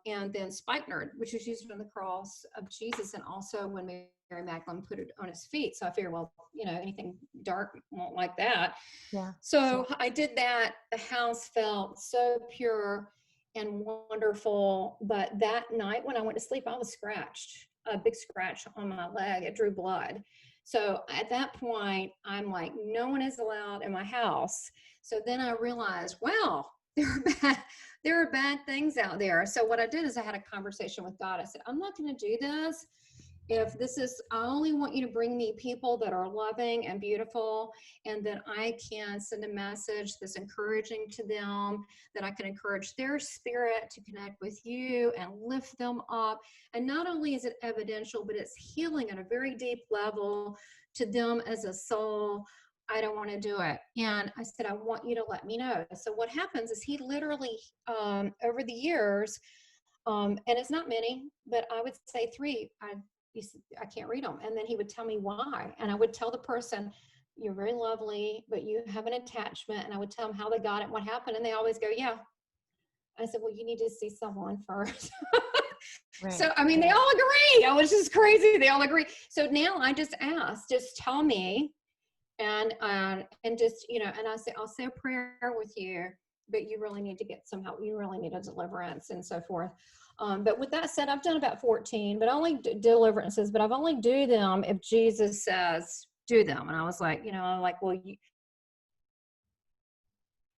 and then spikenard, which is used on the cross of Jesus, and also when Mary Magdalene put it on his feet. So I figured, well, anything dark won't like that. Yeah. So I did that. The house felt so pure and wonderful. But that night when I went to sleep, I was scratched, a big scratch on my leg. It drew blood. So at that point, I'm like, no one is allowed in my house. So then I realized, wow, there are bad things out there. So what I did is I had a conversation with God. I said, I'm not going to do this. I only want you to bring me people that are loving and beautiful, and that I can send a message that's encouraging to them, that I can encourage their spirit to connect with you and lift them up. And not only is it evidential, but it's healing at a very deep level to them as a soul. I don't want to do it. And I said, I want you to let me know. So what happens is he literally, over the years, and it's not many, but I would say 3, I can't read them. And then he would tell me why. And I would tell the person, you're very lovely, but you have an attachment. And I would tell them how they got it, what happened. And they always go, yeah. I said, well, you need to see someone first. Right. So, I mean, they all agree. I was just crazy. They all agree. So now I just ask, just tell me. And just, and I'll say a prayer with you, but you really need to get some help. You really need a deliverance and so forth. But with that said, I've done about 14, but only deliverances, but I've only do them if Jesus says do them. And I was like, well, you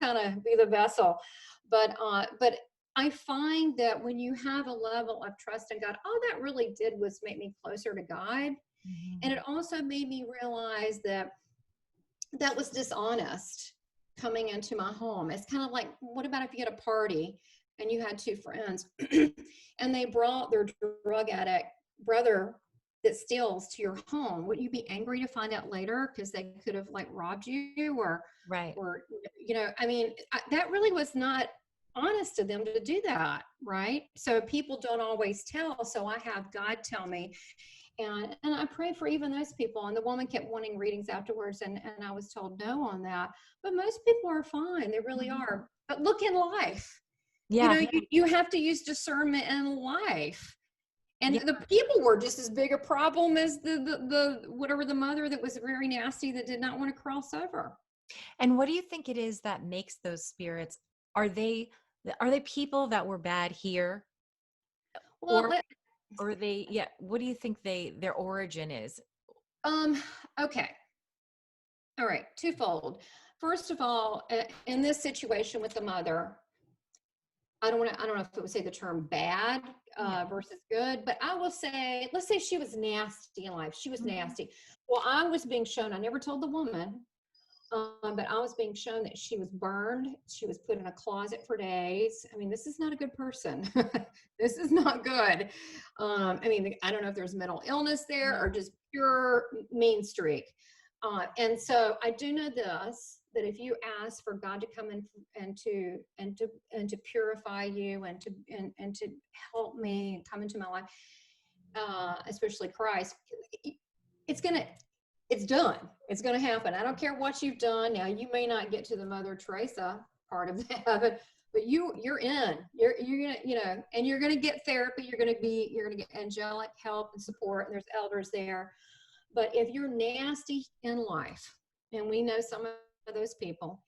kind of be the vessel. But I find that when you have a level of trust in God, all that really did was make me closer to God. Mm-hmm. And it also made me realize that was dishonest coming into my home. It's kind of like, what about if you had a party and you had 2 friends and they brought their drug addict brother that steals to your home? Wouldn't you be angry to find out later because they could have robbed you or I mean, that really was not honest of them to do that, right? So people don't always tell. So I have God tell me. And I pray for even those people. And the woman kept wanting readings afterwards, and I was told no on that. But most people are fine. They really are. But look in life. Yeah. You have to use discernment in life. And Yeah. the people were just as big a problem as the whatever the mother that was very nasty that did not want to cross over. And what do you think it is that makes those spirits? Are they people that were bad here, Well, or are they? Yeah. What do you think their origin is? um, okay. All right, twofold. First of all, in this situation with the mother, I don't know if it would say the term bad Yeah. versus good, but I will say, let's say she was nasty in life. She was Mhm. nasty. Well, I was being shown, I never told the woman, but I was being shown that she was burned. She was put in a closet for days. I mean, this is not a good person. This is not good. I mean, I don't know if there's mental illness there or just pure mean streak. And so I do know this, that if you ask for God to come in and to purify you and to help me and come into my life, especially Christ, it's done. It's going to happen. I don't care what you've done. Now, you may not get to the Mother Teresa part of that, but you're in. You're gonna, and you're gonna get therapy. You're gonna get angelic help and support. And there's elders there. But if you're nasty in life, and we know some of those people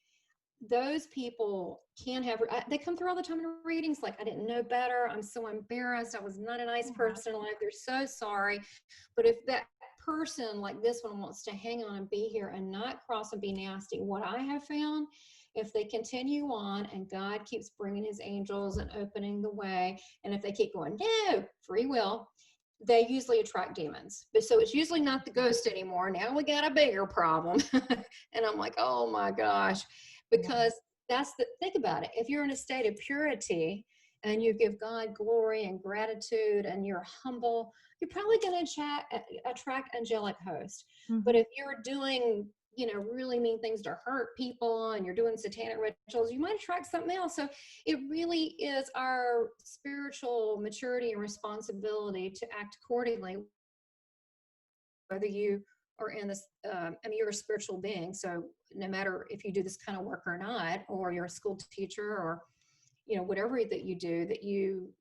can have, they come through all the time in readings like, I didn't know better. I'm so embarrassed. I was not a nice person in life. They're so sorry. But if that person like this one wants to hang on and be here and not cross and be nasty, what I have found, if they continue on and God keeps bringing his angels and opening the way, and if they keep going, no, free will, they usually attract demons. But so it's usually not the ghost anymore. Now we got a bigger problem. And I'm like, oh my gosh, because think about it. If you're in a state of purity and you give God glory and gratitude and you're humble, you're probably going to attract angelic hosts. Mhm. But if you're doing, really mean things to hurt people and you're doing satanic rituals, you might attract something else. So it really is our spiritual maturity and responsibility to act accordingly, whether you are in this, you're a spiritual being. So no matter if you do this kind of work or not, or you're a school teacher or, whatever that you do, that you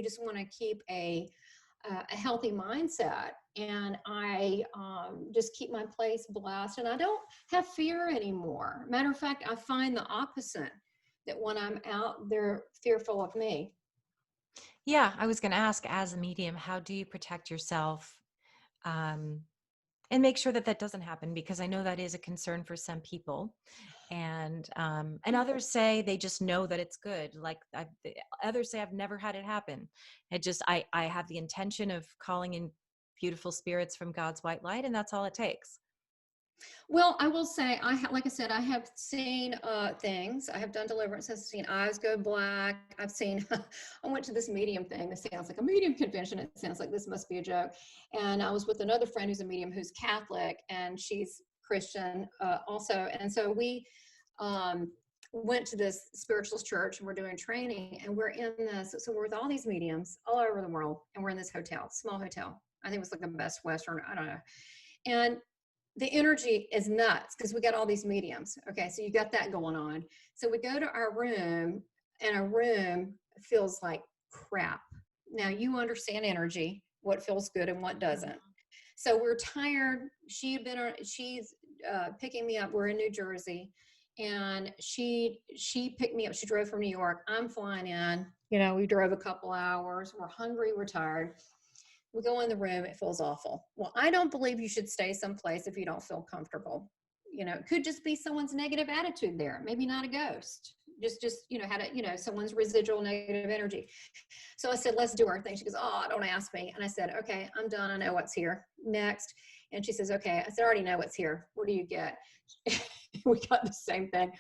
just want to keep a healthy mindset. And I just keep my place blessed, and I don't have fear anymore. Matter of fact, I find the opposite, that when I'm out, they're fearful of me. Yeah, I was going to ask, as a medium, how do you protect yourself, and make sure that that doesn't happen? Because I know that is a concern for some people, and others say they just know that it's good. Like others say, I've never had it happen. It just I have the intention of calling in beautiful spirits from God's white light, and that's all it takes. Well, I will say, like I said, I have seen things. I have done deliverance. I've seen eyes go black. I've seen, I went to this medium thing. This sounds like a medium convention. It sounds like this must be a joke. And I was with another friend who's a medium who's Catholic, and she's Christian also. And so we went to this spiritualist church, and we're doing training, and we're in this. So we're with all these mediums all over the world, and we're in this hotel, small hotel. I think it was like a Best Western. I don't know. And the energy is nuts because we got all these mediums. Okay, so you got that going on. So we go to our room, and our room feels like crap. Now you understand energy, what feels good and what doesn't. So we're tired. She's picking me up. We're in New Jersey, and she picked me up. She drove from New York. I'm flying in. We drove a couple hours. We're hungry. We're tired. We go in the room, it feels awful. Well, I don't believe you should stay someplace if you don't feel comfortable. It could just be someone's negative attitude there. Maybe not a ghost. Just had someone's residual negative energy. So I said, let's do our thing. She goes, oh, don't ask me. And I said, okay, I'm done. I know what's here. Next. And she says, okay. I said, I already know what's here. What do you get? We got the same thing.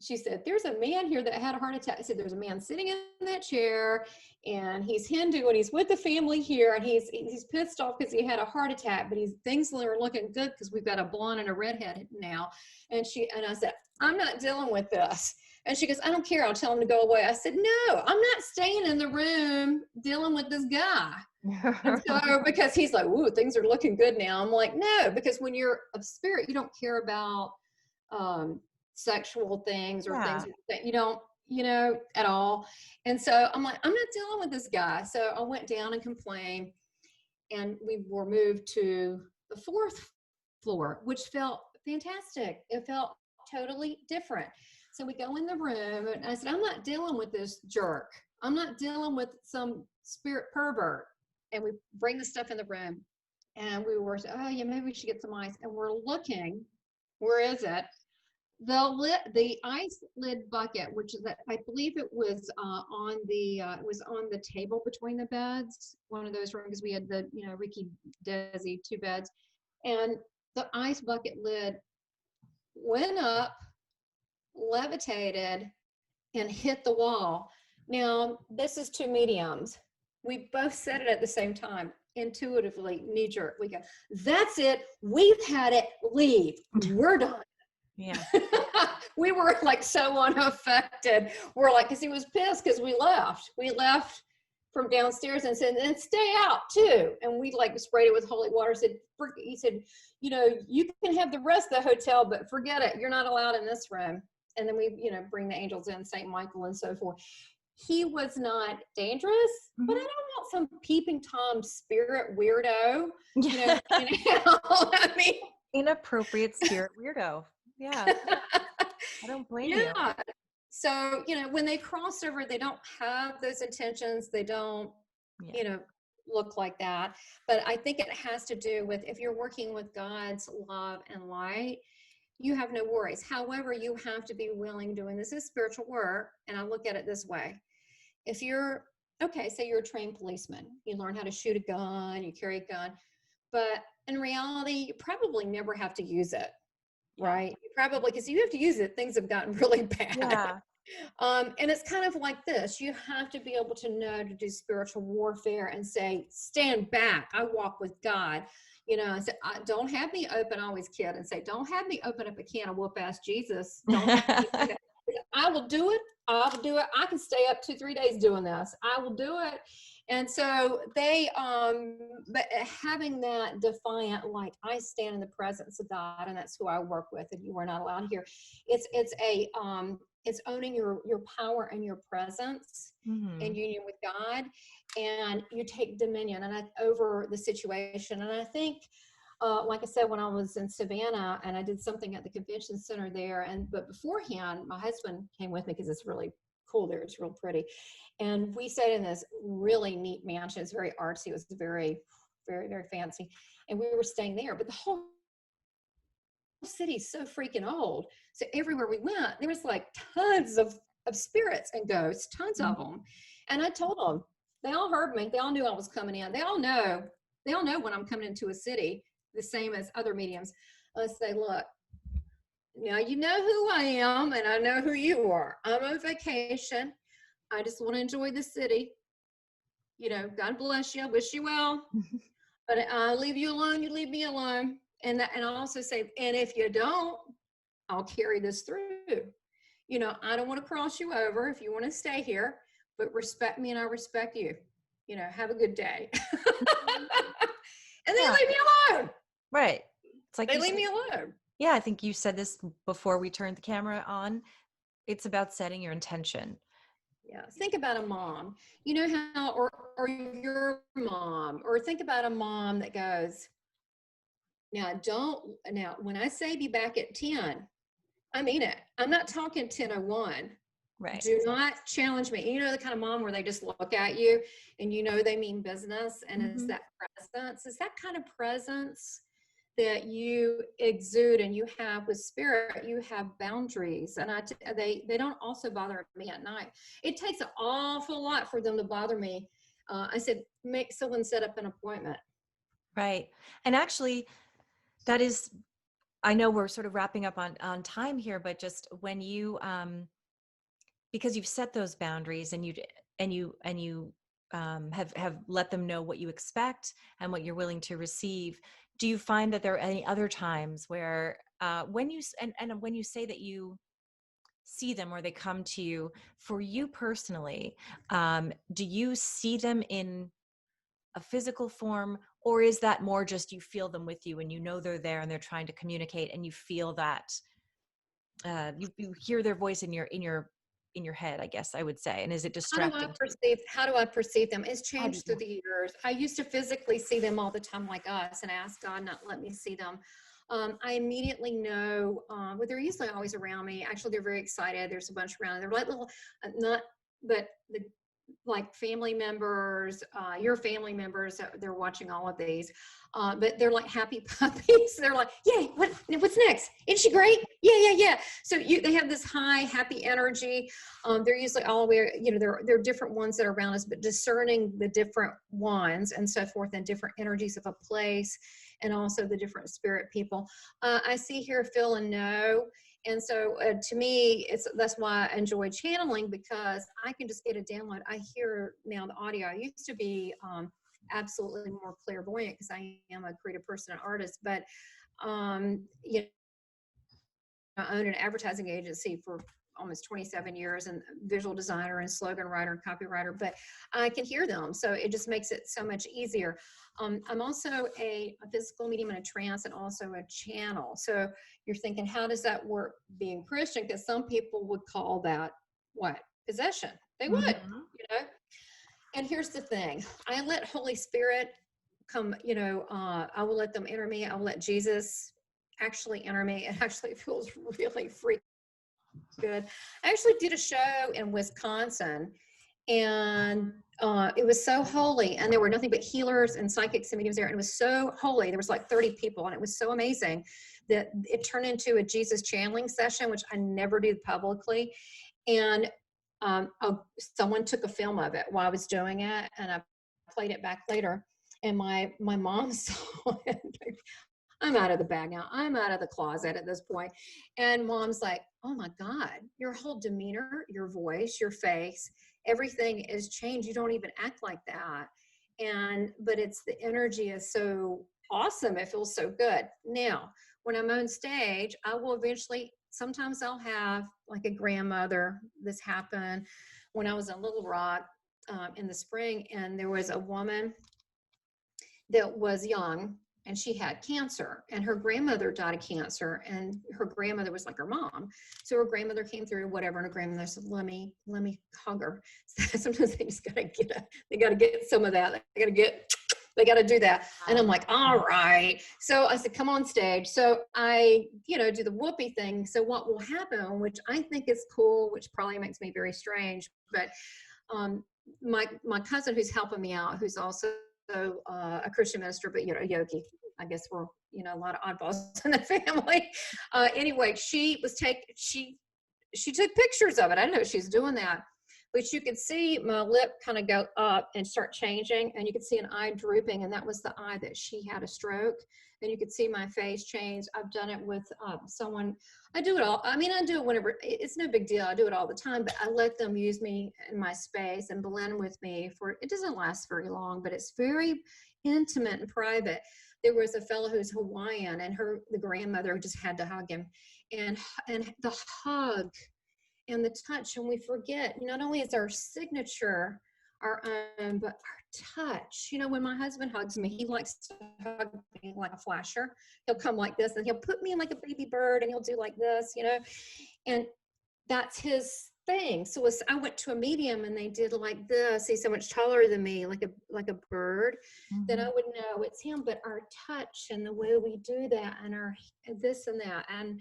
She said, there's a man here that had a heart attack. I said, there's a man sitting in that chair, and he's Hindu, and he's with the family here, and he's pissed off because he had a heart attack, but things are looking good because we've got a blonde and a redhead now. And I said, I'm not dealing with this. And she goes, I don't care. I'll tell him to go away. I said, no, I'm not staying in the room dealing with this guy. And so, because he's like, ooh, things are looking good now. I'm like, no, because when you're a spirit, you don't care about, sexual things or things that you don't, at all. And so I'm like, I'm not dealing with this guy. So I went down and complained, and we were moved to the 4th floor, which felt fantastic. It felt totally different. So we go in the room, and I said, I'm not dealing with this jerk. I'm not dealing with some spirit pervert. And we bring the stuff in the room, and we were, oh yeah, maybe we should get some ice. And we're looking, where is it? The ice lid bucket, which is I believe it was on the table between the beds, one of those rooms. We had the Ricky Desi 2 beds, and the ice bucket lid went up, levitated, and hit the wall. Now this is 2 mediums. We both said it at the same time, intuitively, knee jerk. We go, that's it. We've had it. Leave. We're done. Yeah. We were like so unaffected. We're like, because he was pissed because we left. We left from downstairs and said, and stay out too. And we like sprayed it with holy water. He said, you can have the rest of the hotel, but forget it. You're not allowed in this room. And then we, bring the angels in, St. Michael and so forth. He was not dangerous, but I don't want some peeping Tom spirit weirdo. I mean, Inappropriate spirit weirdo. Yeah. I don't blame you. Yeah. So, when they cross over, they don't have those intentions. They don't, look like that. But I think it has to do with, if you're working with God's love and light, you have no worries. However, you have to be willing doing this is spiritual work. And I look at it this way. If you're, say you're a trained policeman, you learn how to shoot a gun, you carry a gun, but in reality, you probably never have to use it. Right. You probably, because you have to use it, things have gotten really bad. Yeah. And it's kind of like this. You have to be able to know to do spiritual warfare and say, stand back. I walk with God. I said, don't have me open. I always kid and say, don't have me open up a can of whoop ass Jesus. Don't have me do that. I will do it. I will do it. I can stay up 2-3 days doing this. I will do it. And so they, but having that defiant, like, I stand in the presence of God, and that's who I work with, and you are not allowed here. It's owning your power and your presence in union with God, and you take dominion over the situation. And I think, like I said, when I was in Savannah and I did something at the convention center there, but beforehand, my husband came with me because it's really cool there. It's real pretty. And we stayed in this really neat mansion. It's very artsy. It was very, very, very fancy. And we were staying there, but the whole city's so freaking old. So everywhere we went, there was like tons of spirits and ghosts, tons of them. And I told them, they all heard me. They all knew I was coming in. They all know when I'm coming into a city, the same as other mediums. I say, look, now you know who I am, and I know who you are. I'm on vacation. I just want to enjoy the city. God bless you. I wish you well. But I'll leave you alone. You leave me alone. And I also say, and if you don't, I'll carry this through. I don't want to cross you over if you want to stay here, but respect me and I respect you. Have a good day. And they leave me alone. Right. It's like they leave me alone. Yeah, I think you said this before we turned the camera on. It's about setting your intention. Yeah. Think about a mom, how, or your mom, or think about a mom that goes, now when I say be back at 10, I mean it. I'm not talking 10:01. Right. Do not challenge me. The kind of mom where they just look at you and they mean business, and it's that presence. It's that kind of presence that you exude and you have with spirit. You have boundaries, and they don't also bother me at night. It takes an awful lot for them to bother me. I said, make someone set up an appointment. Right. And actually, that is, I know we're sort of wrapping up on time here, but just when you, because you've set those boundaries and you have let them know what you expect and what you're willing to receive. Do you find that there are any other times where when you say that you see them or they come to you, for you personally, do you see them in a physical form, or is that more just you feel them with you and they're there and they're trying to communicate and you feel that you hear their voice in your in your head, I guess I would say? And is it How do I distracting to you? how do I perceive them? It's How do changed through you? the years. I used to physically see them all the time like us and ask God not let me see them. I immediately know, well, they're usually always around me. Actually, they're very excited. There's a bunch around. They're like little, not, but the, like family members, your family members, they're watching all of these, but they're like happy puppies. They're like, yay, what's next? Isn't she great? Yeah, yeah, yeah. So they have this high, happy energy. They're usually all aware, they're different ones that are around us, but discerning the different ones and so forth and different energies of a place and also the different spirit people. I see, hear, feel, and know. And so to me, that's why I enjoy channeling, because I can just get a download. I hear now the audio. I used to be absolutely more clairvoyant because I am a creative person and artist, but you know, I own an advertising agency for almost 27 years and visual designer and slogan writer and copywriter, but I can hear them. So it just makes it so much easier. I'm also a physical medium and a trance and also a channel. So you're thinking, how does that work being Christian? Because some people would call that what? Possession. They would, And here's the thing. I let Holy Spirit come, I will let them enter me. I will let Jesus actually enter me. It actually feels really freaking good. I actually did a show in Wisconsin, and it was so holy, and there were nothing but healers and psychics and mediums there, and it was so holy. There was like 30 people, and it was so amazing that it turned into a Jesus channeling session, which I never do publicly. And someone took a film of it while I was doing it, and I played it back later, and my mom saw it. I'm out of the bag now. I'm out of the closet at this point. And Mom's like, oh my God, your whole demeanor, your voice, your face, everything is changed. You don't even act like that. But it's the energy is so awesome. It feels so good. Now, when I'm on stage, I will eventually, sometimes I'll have like a grandmother. This happened when I was in Little Rock in the spring, and there was a woman that was young, and she had cancer, and her grandmother died of cancer, and her grandmother was like her mom. So her grandmother came through, whatever, and her grandmother said, let me hug her. Sometimes they just gotta get some of that. They gotta do that. And I'm like, all right. So I said, come on stage. So I, do the whoopee thing. So what will happen, which I think is cool, which probably makes me very strange, but my cousin who's helping me out, who's also a Christian minister, but a yogi. I guess we're a lot of oddballs in the family. Anyway, she took pictures of it. I didn't know she's doing that, but you could see my lip kind of go up and start changing, and you could see an eye drooping, and that was the eye that she had a stroke. And you could see my face change. I've done it with someone. I do it all. I mean, I do it whenever. It's no big deal. I do it all the time, but I let them use me in my space and blend with me it doesn't last very long, but it's very intimate and private. There was a fellow who's Hawaiian, and the grandmother just had to hug him, and the hug and the touch, and we forget, not only is our signature our own, but our touch. When my husband hugs me, he likes to hug me like a flasher. He'll come like this, and he'll put me in like a baby bird, and he'll do like this, and that's his thing. So I went to a medium, and they did like this. He's so much taller than me, like a bird. Then I would know it's him. But our touch and the way we do that, and our this and that, and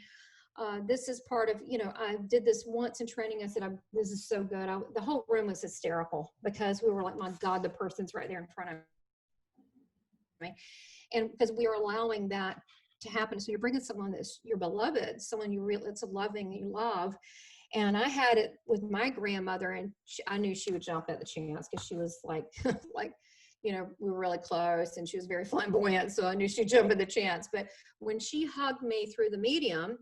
this is part of, I did this once in training. I said, this is so good. The whole room was hysterical because we were like, my God, the person's right there in front of me. And because we are allowing that to happen. So you're bringing someone that's your beloved, someone it's a loving you love. And I had it with my grandmother, and I knew she would jump at the chance because she was like, we were really close, and she was very flamboyant. So I knew she'd jump at the chance. But when she hugged me through the medium,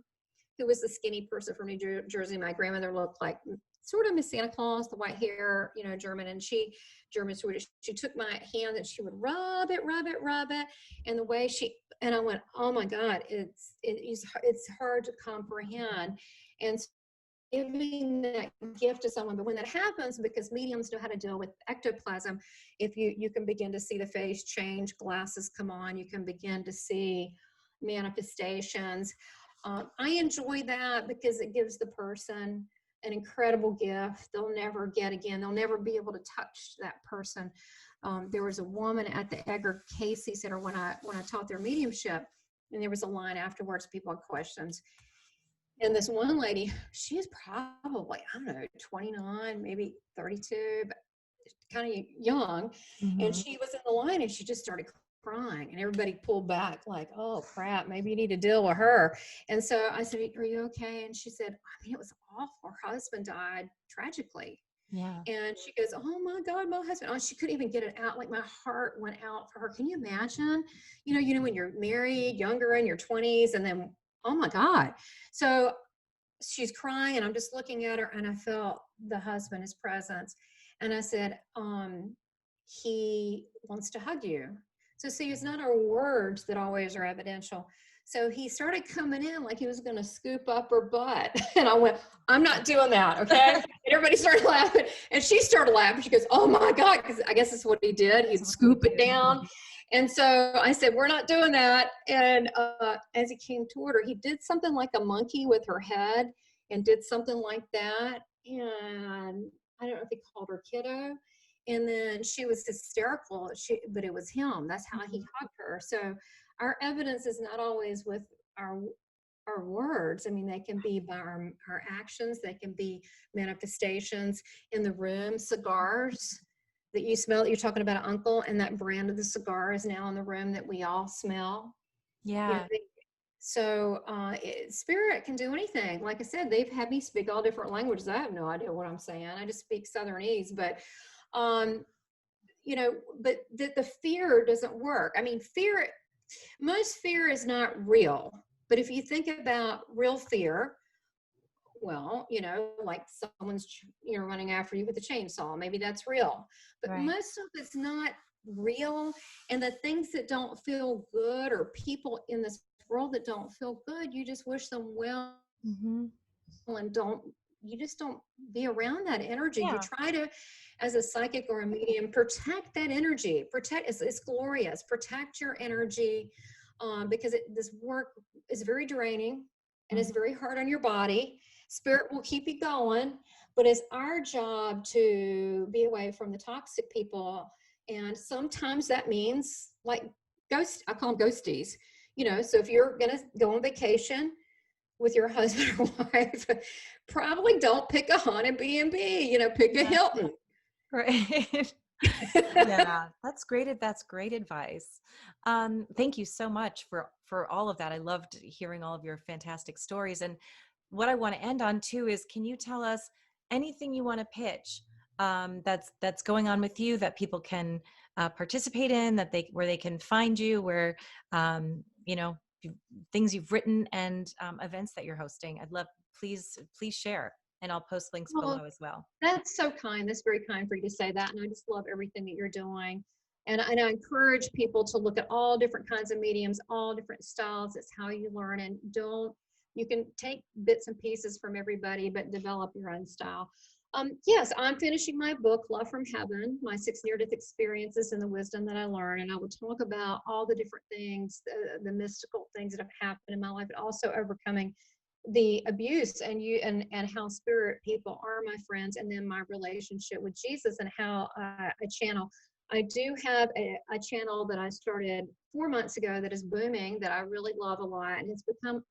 who was the skinny person from New Jersey, my grandmother looked like sort of Miss Santa Claus, the white hair, German, and German Swedish. She took my hand and she would rub it, and the way and I went, oh my God, it's hard to comprehend. And so giving that gift to someone, but when that happens, because mediums know how to deal with ectoplasm, if you can begin to see the face change, glasses come on, you can begin to see manifestations. I enjoy that because it gives the person an incredible gift they'll never get again. They'll never be able to touch that person. There was a woman at the Edgar Casey Center when I taught their mediumship, and there was a line afterwards. People had questions, and this one lady, she is probably, I don't know, 29, maybe 32, but kind of young, and she was in the line, and she just started crying, and everybody pulled back like, oh crap, maybe you need to deal with her. And so I said, are you okay? And she said, I mean, it was awful. Her husband died tragically. Yeah. And she goes, oh my God, my husband. Oh, she couldn't even get it out. Like my heart went out for her. Can you imagine? You know, when you're married, younger in your 20s, and then, oh my God. So she's crying, and I'm just looking at her, and I felt the husband, his presence. And I said, he wants to hug you. So see, it's not our words that always are evidential. So he started coming in like he was going to scoop up her butt. And I went, I'm not doing that, okay? And everybody started laughing. And she started laughing. She goes, oh my God, because I guess that's what he did. He'd scoop it down. And so I said, we're not doing that. And as he came toward her, he did something like a monkey with her head and did something like that. And I don't know if he called her kiddo. And then she was hysterical, but it was him. That's how he hugged her. So our evidence is not always with our words. I mean, they can be by our actions. They can be manifestations in the room. Cigars that you smell, you're talking about uncle, and that brand of the cigar is now in the room that we all smell. Yeah. You know, so spirit can do anything. Like I said, they've had me speak all different languages. I have no idea what I'm saying. I just speak Southernese, but you know, but the fear doesn't work. I mean, most fear is not real. But if you think about real fear, well, you know, like someone's, you know, running after you with a chainsaw, maybe that's real. But Right. most of it's not real. And the things that don't feel good, or people in this world that don't feel good, you just wish them well, and you just don't be around that energy. Yeah. You try to, as a psychic or a medium, protect that energy. It's glorious. Protect your energy, because this work is very draining, and it's very hard on your body. Spirit will keep you going, but it's our job to be away from the toxic people. And sometimes that means like ghosts. I call them ghosties. You know, so if you're going to go on vacation with your husband or wife, probably don't pick a haunted B&B, you know, pick a Hilton. Right. Yeah, that's great. That's great advice. Thank you so much for all of that. I loved hearing all of your fantastic stories. And what I want to end on too is, can you tell us anything you want to pitch that's going on with you that people can participate in, where they can find you, where you know, things you've written, and events that you're hosting? I'd love, please share, and I'll post links below as well. That's so kind. That's very kind for you to say that. And I just love everything that you're doing. And I encourage people to look at all different kinds of mediums, all different styles. It's how you learn. And you can take bits and pieces from everybody, but develop your own style. Yes, I'm finishing my book, Love from Heaven, my 6 near-death experiences and the wisdom that I learned. And I will talk about all the different things, the mystical things that have happened in my life, but also overcoming the abuse and how spirit people are my friends, and then my relationship with Jesus, and how I channel. I do have a channel that I started 4 months ago that is booming, that I really love a lot, and it's become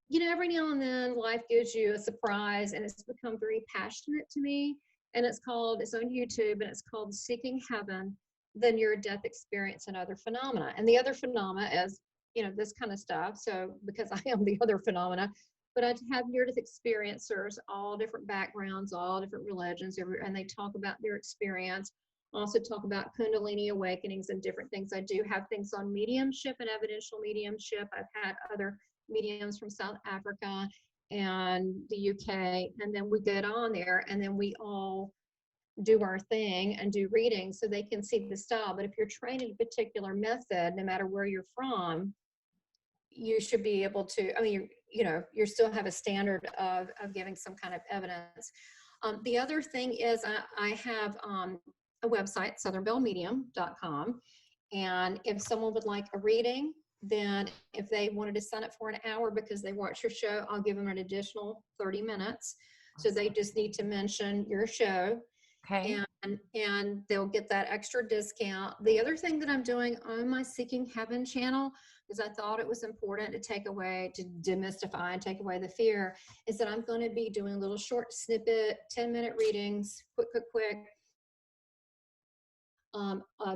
you know, every now and then life gives you a surprise, and it's become very passionate to me. And it's on YouTube, and it's called Seeking Heaven, the Near-Death Experience and Other Phenomena. And the other phenomena is, you know, this kind of stuff. So because I am the other phenomena, but I have near-death experiencers, all different backgrounds, all different religions, and they talk about their experience. Also talk about Kundalini awakenings and different things. I do have things on mediumship and evidential mediumship. I've had other mediums from South Africa and the UK, and then we get on there, and then we all do our thing and do readings so they can see the style. But if you're trained in a particular method, no matter where you're from, you should be able to, I mean, you still have a standard of giving some kind of evidence. The other thing is I have a website, southernbellemedium.com. And if someone would like a reading, then if they wanted to sign up for an hour because they watch your show, I'll give them an additional 30 minutes. So they just need to mention your show, Okay. and they'll get that extra discount. The other thing that I'm doing on my Seeking Heaven channel, because I thought it was important to demystify and take away the fear, is that I'm going to be doing little short snippet, 10-minute readings, quick,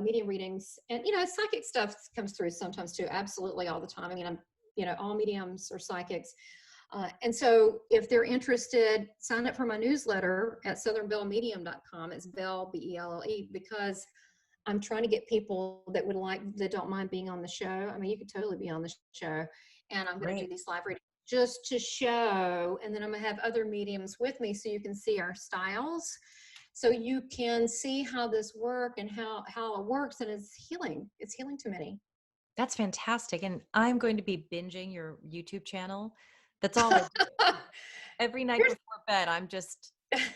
medium readings. And, psychic stuff comes through sometimes too, absolutely all the time. I mean, all mediums are psychics. And so if they're interested, sign up for my newsletter at southernbellemedium.com. It's Belle, Belle, because I'm trying to get people that don't mind being on the show. I mean, you could totally be on the show. And I'm going to do Great. these live readings just to show. And then I'm going to have other mediums with me so you can see our styles. So you can see how this works and how it works. And it's healing. It's healing to many. That's fantastic. And I'm going to be binging your YouTube channel. That's all I do. Every night Here's- before bed, I'm just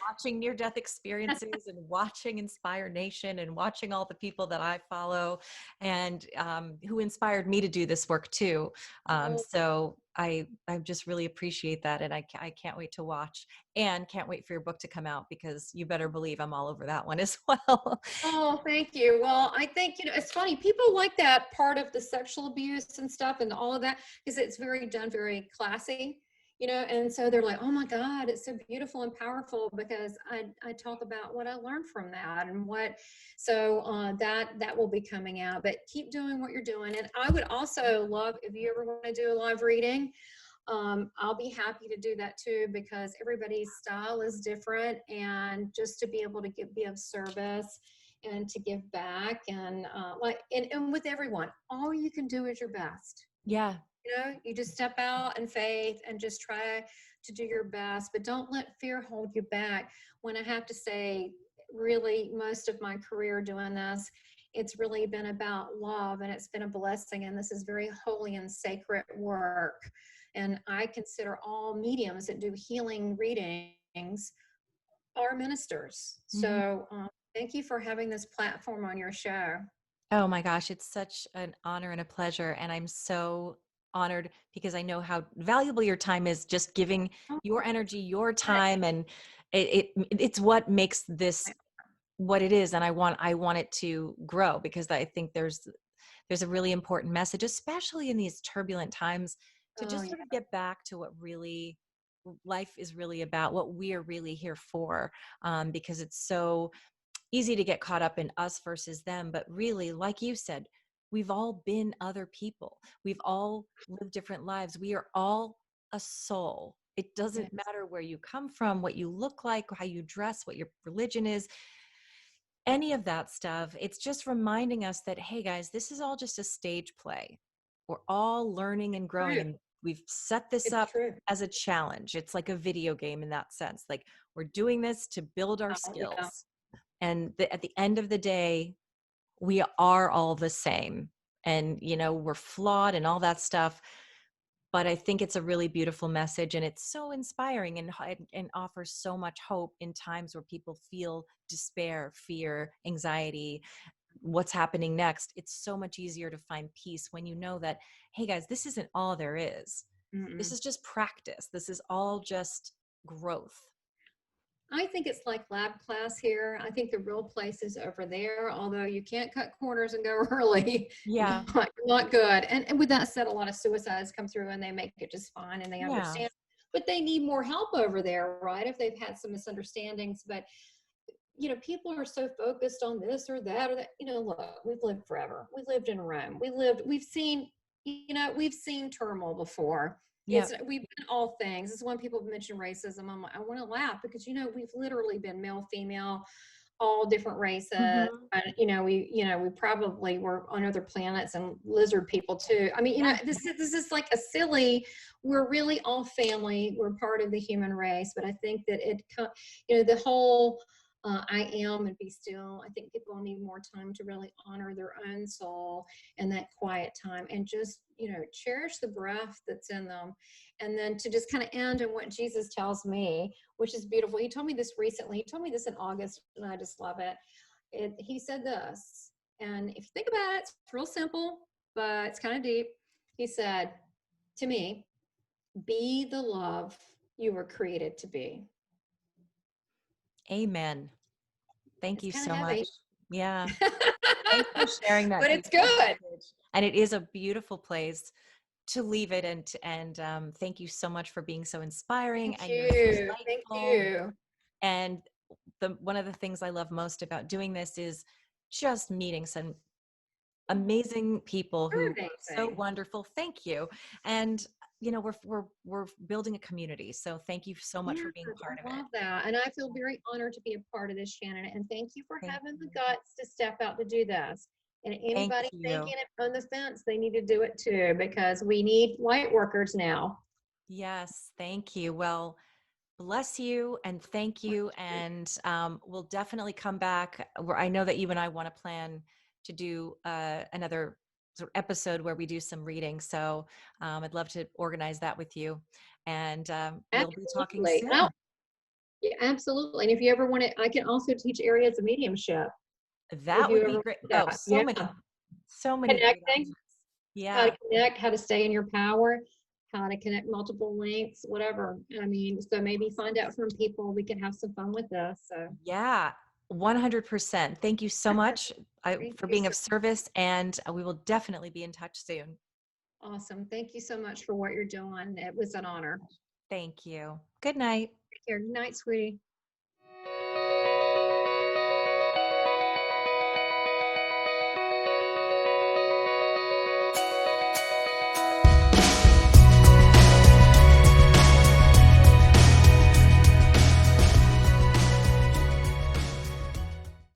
watching near-death experiences and watching Inspire Nation and watching all the people that I follow and who inspired me to do this work too. So I just really appreciate that. And I can't wait to watch and can't wait for your book to come out, because you better believe I'm all over that one as well. Oh, thank you. Well, I think, it's funny. People like that part of the sexual abuse and stuff and all of that, because it's very classy, and so they're like, oh my God, it's so beautiful and powerful, because I talk about what I learned from that and that will be coming out. But keep doing what you're doing. And I would also love, if you ever want to do a live reading, I'll be happy to do that too, because everybody's style is different, and just to be able to be of service and to give back, and and with everyone, all you can do is your best. Yeah. You just step out in faith and just try to do your best, but don't let fear hold you back. When I have to say, really, most of my career doing this, it's really been about love, and it's been a blessing, and this is very holy and sacred work. And I consider all mediums that do healing readings are ministers. Mhm. So thank you for having this platform on your show. Oh my gosh, it's such an honor and a pleasure. And I'm so honored, because I know how valuable your time is, just giving Oh, your energy, your good. time. And it's what makes this what it is. And I want it to grow, because I think there's a really important message, especially in these turbulent times, to Oh, just yeah. sort of get back to what really life is really about, what we are really here for. Because it's so easy to get caught up in us versus them. But really, like you said, we've all been other people. We've all lived different lives. We are all a soul. It doesn't Yes. matter where you come from, what you look like, how you dress, what your religion is, any of that stuff. It's just reminding us that, hey guys, this is all just a stage play. We're all learning and growing, True. and we've set this It's up true. as a challenge. It's like a video game in that sense. Like, we're doing this to build our Oh, yeah. skills. And at the end of the day, we are all the same. And, we're flawed and all that stuff. But I think it's a really beautiful message, and it's so inspiring, and offers so much hope in times where people feel despair, fear, anxiety, what's happening next. It's so much easier to find peace when you know that, hey guys, this isn't all there is. This Mm-mm. is just practice. This is all just growth. I think it's like lab class here. I think the real place is over there, although you can't cut corners and go early. Yeah. Not good. And with that said, a lot of suicides come through and they make it just fine and they Yeah. understand. But they need more help over there, right? If they've had some misunderstandings. But people are so focused on this or that or that. Look, we've lived forever. We lived in Rome. We've seen turmoil before. Yeah. We've been all things. It's when people mention racism, I want to laugh, because we've literally been male, female, all different races. Hmm. And we probably were on other planets, and lizard people too. I mean, Yeah. this is like a silly. We're really all family. We're part of the human race. But I think that the whole I am and be still. I think people need more time to really honor their own soul and that quiet time, and just, cherish the breath that's in them. And then to just kind of end on what Jesus tells me, which is beautiful. He told me this recently. He told me this in August, and I just love it. He said this, and if you think about it, it's real simple, but it's kind of deep. He said to me, be the love you were created to be. Amen. Thank It's you kind of so much. heavy. Yeah. Thanks for sharing that But it's beautiful good. message. And it is a beautiful place to leave it. And thank you so much for being so inspiring, Thank and you're you. Thank insightful. you. And one of the things I love most about doing this is just meeting some amazing people You're who are so amazing. wonderful. Thank you. And we're building a community. So thank you so much Yeah, for being part of I it. love that. And I feel very honored to be a part of this, Shannon. And thank you for Thank having the you. guts to step out to do this. And Thank anybody you. thinking it on the fence, they need to do it too, because we need light workers now. Yes, thank you. Well, bless you and thank you. And we'll definitely come back. Where I know that you and I want to plan to do another sort of episode where we do some reading. So I'd love to organize that with you. And we'll be talking Absolutely. soon. Yeah, absolutely. And if you ever want to, I can also teach areas of mediumship. If That you would ever be want great. that. Oh, Yeah. so many great Connecting, ideas. how to Yeah. connect, how to stay in your power, how to connect multiple links, whatever. I mean, so maybe find out from people. We can have some fun with this. So Yeah. 100%. Thank you so much thank for you being so of service, and we will definitely be in touch soon. awesome. Thank you so much for what you're doing. It was an honor. Thank you. Good night. Take care. Good night, sweetie.